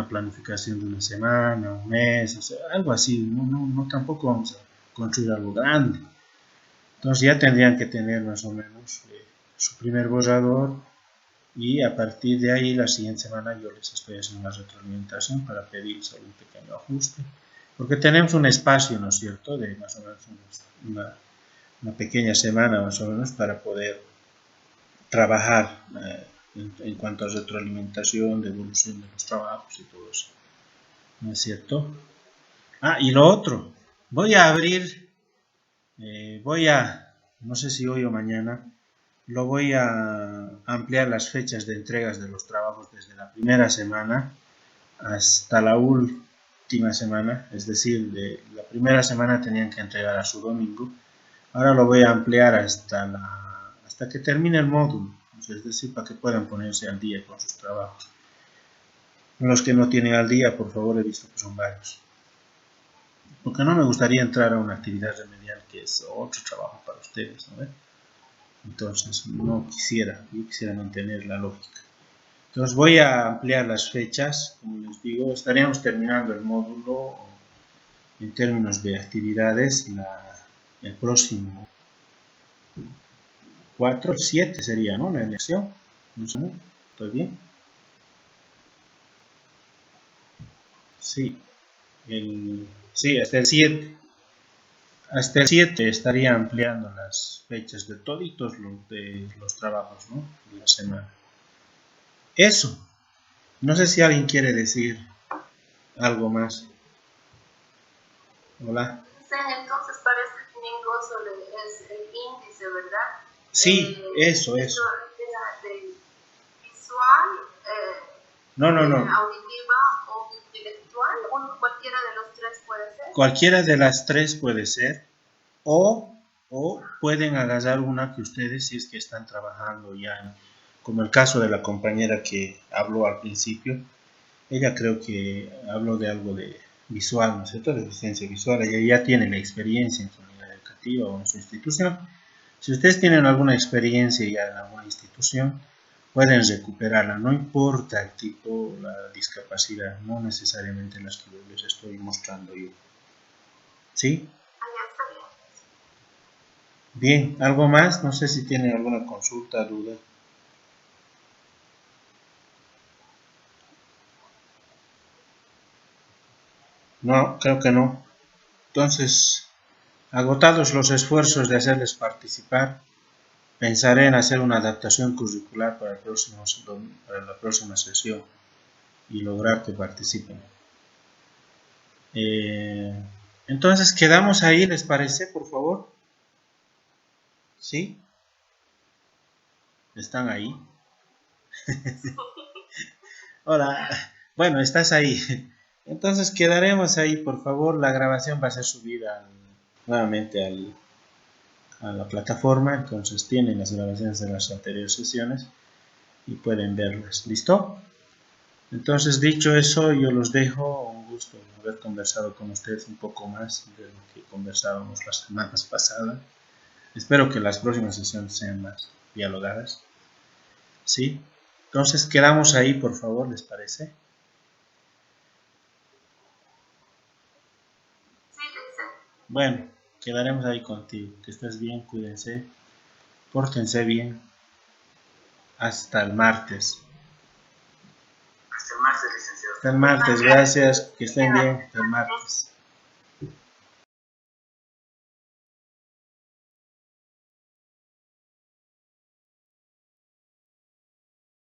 planificación de una semana, un mes, o sea, algo así, no tampoco vamos a construir algo grande. Entonces ya tendrían que tener más o menos su primer borrador, y a partir de ahí la siguiente semana yo les estoy haciendo una retroalimentación para pedir solo un pequeño ajuste, porque tenemos un espacio, ¿no es cierto?, de más o menos una pequeña semana más o menos para poder trabajar en cuanto a retroalimentación, devolución de los trabajos y todo eso, ¿no es cierto? Y lo otro, voy a abrir, no sé si hoy o mañana, lo voy a ampliar las fechas de entregas de los trabajos desde la primera semana hasta la última semana, es decir, de la primera semana tenían que entregar a su domingo, ahora lo voy a ampliar hasta que termine el módulo, es decir, para que puedan ponerse al día con sus trabajos. Los que no tienen al día, por favor, he visto que son varios. Porque no me gustaría entrar a una actividad remedial que es otro trabajo para ustedes, ¿no? Entonces, yo quisiera mantener la lógica. Entonces, voy a ampliar las fechas, como les digo, estaríamos terminando el módulo en términos de actividades el próximo 4, 7 sería, ¿no? La elección, no sé, ¿estoy bien? Sí, hasta el 7. Hasta el 7 estaría ampliando las fechas de toditos los trabajos, ¿no?, de la semana. Eso. No sé si alguien quiere decir algo más. Hola. Sí, entonces para este domingo solo es el índice, ¿verdad? Sí, eso. De visual, no. auditiva o intelectual, cualquiera de los tres puede ser. Cualquiera de las tres puede ser, o pueden agarrar una que ustedes, si es que están trabajando ya, como el caso de la compañera que habló al principio, ella creo que habló de algo de visual, ¿no es cierto?, de deficiencia visual, ella ya tiene la experiencia en su unidad educativa o en su institución. Si ustedes tienen alguna experiencia ya en alguna institución, pueden recuperarla, no importa el tipo, la discapacidad, no necesariamente las que les estoy mostrando yo. ¿Sí? Bien, ¿algo más? No sé si tienen alguna consulta, duda. No, creo que no. Entonces, agotados los esfuerzos de hacerles participar, pensaré en hacer una adaptación curricular para la próxima sesión y lograr que participen. Entonces, quedamos ahí, ¿les parece, por favor? ¿Sí? ¿Están ahí? Hola. Bueno, estás ahí. Entonces quedaremos ahí, por favor. La grabación va a ser subida nuevamente a la plataforma. Entonces tienen las grabaciones de las anteriores sesiones y pueden verlas. ¿Listo? Entonces, dicho eso, yo los dejo. un gusto haber conversado con ustedes un poco más de lo que conversábamos las semanas pasadas. Espero que las próximas sesiones sean más dialogadas. ¿Sí? Entonces quedamos ahí, por favor, ¿les parece? Sí, dice. Bueno, quedaremos ahí contigo. Que estés bien, cuídense, pórtense bien. Hasta el martes. Hasta el martes, licenciado. Hasta el martes, gracias. Que estén bien. Hasta el martes.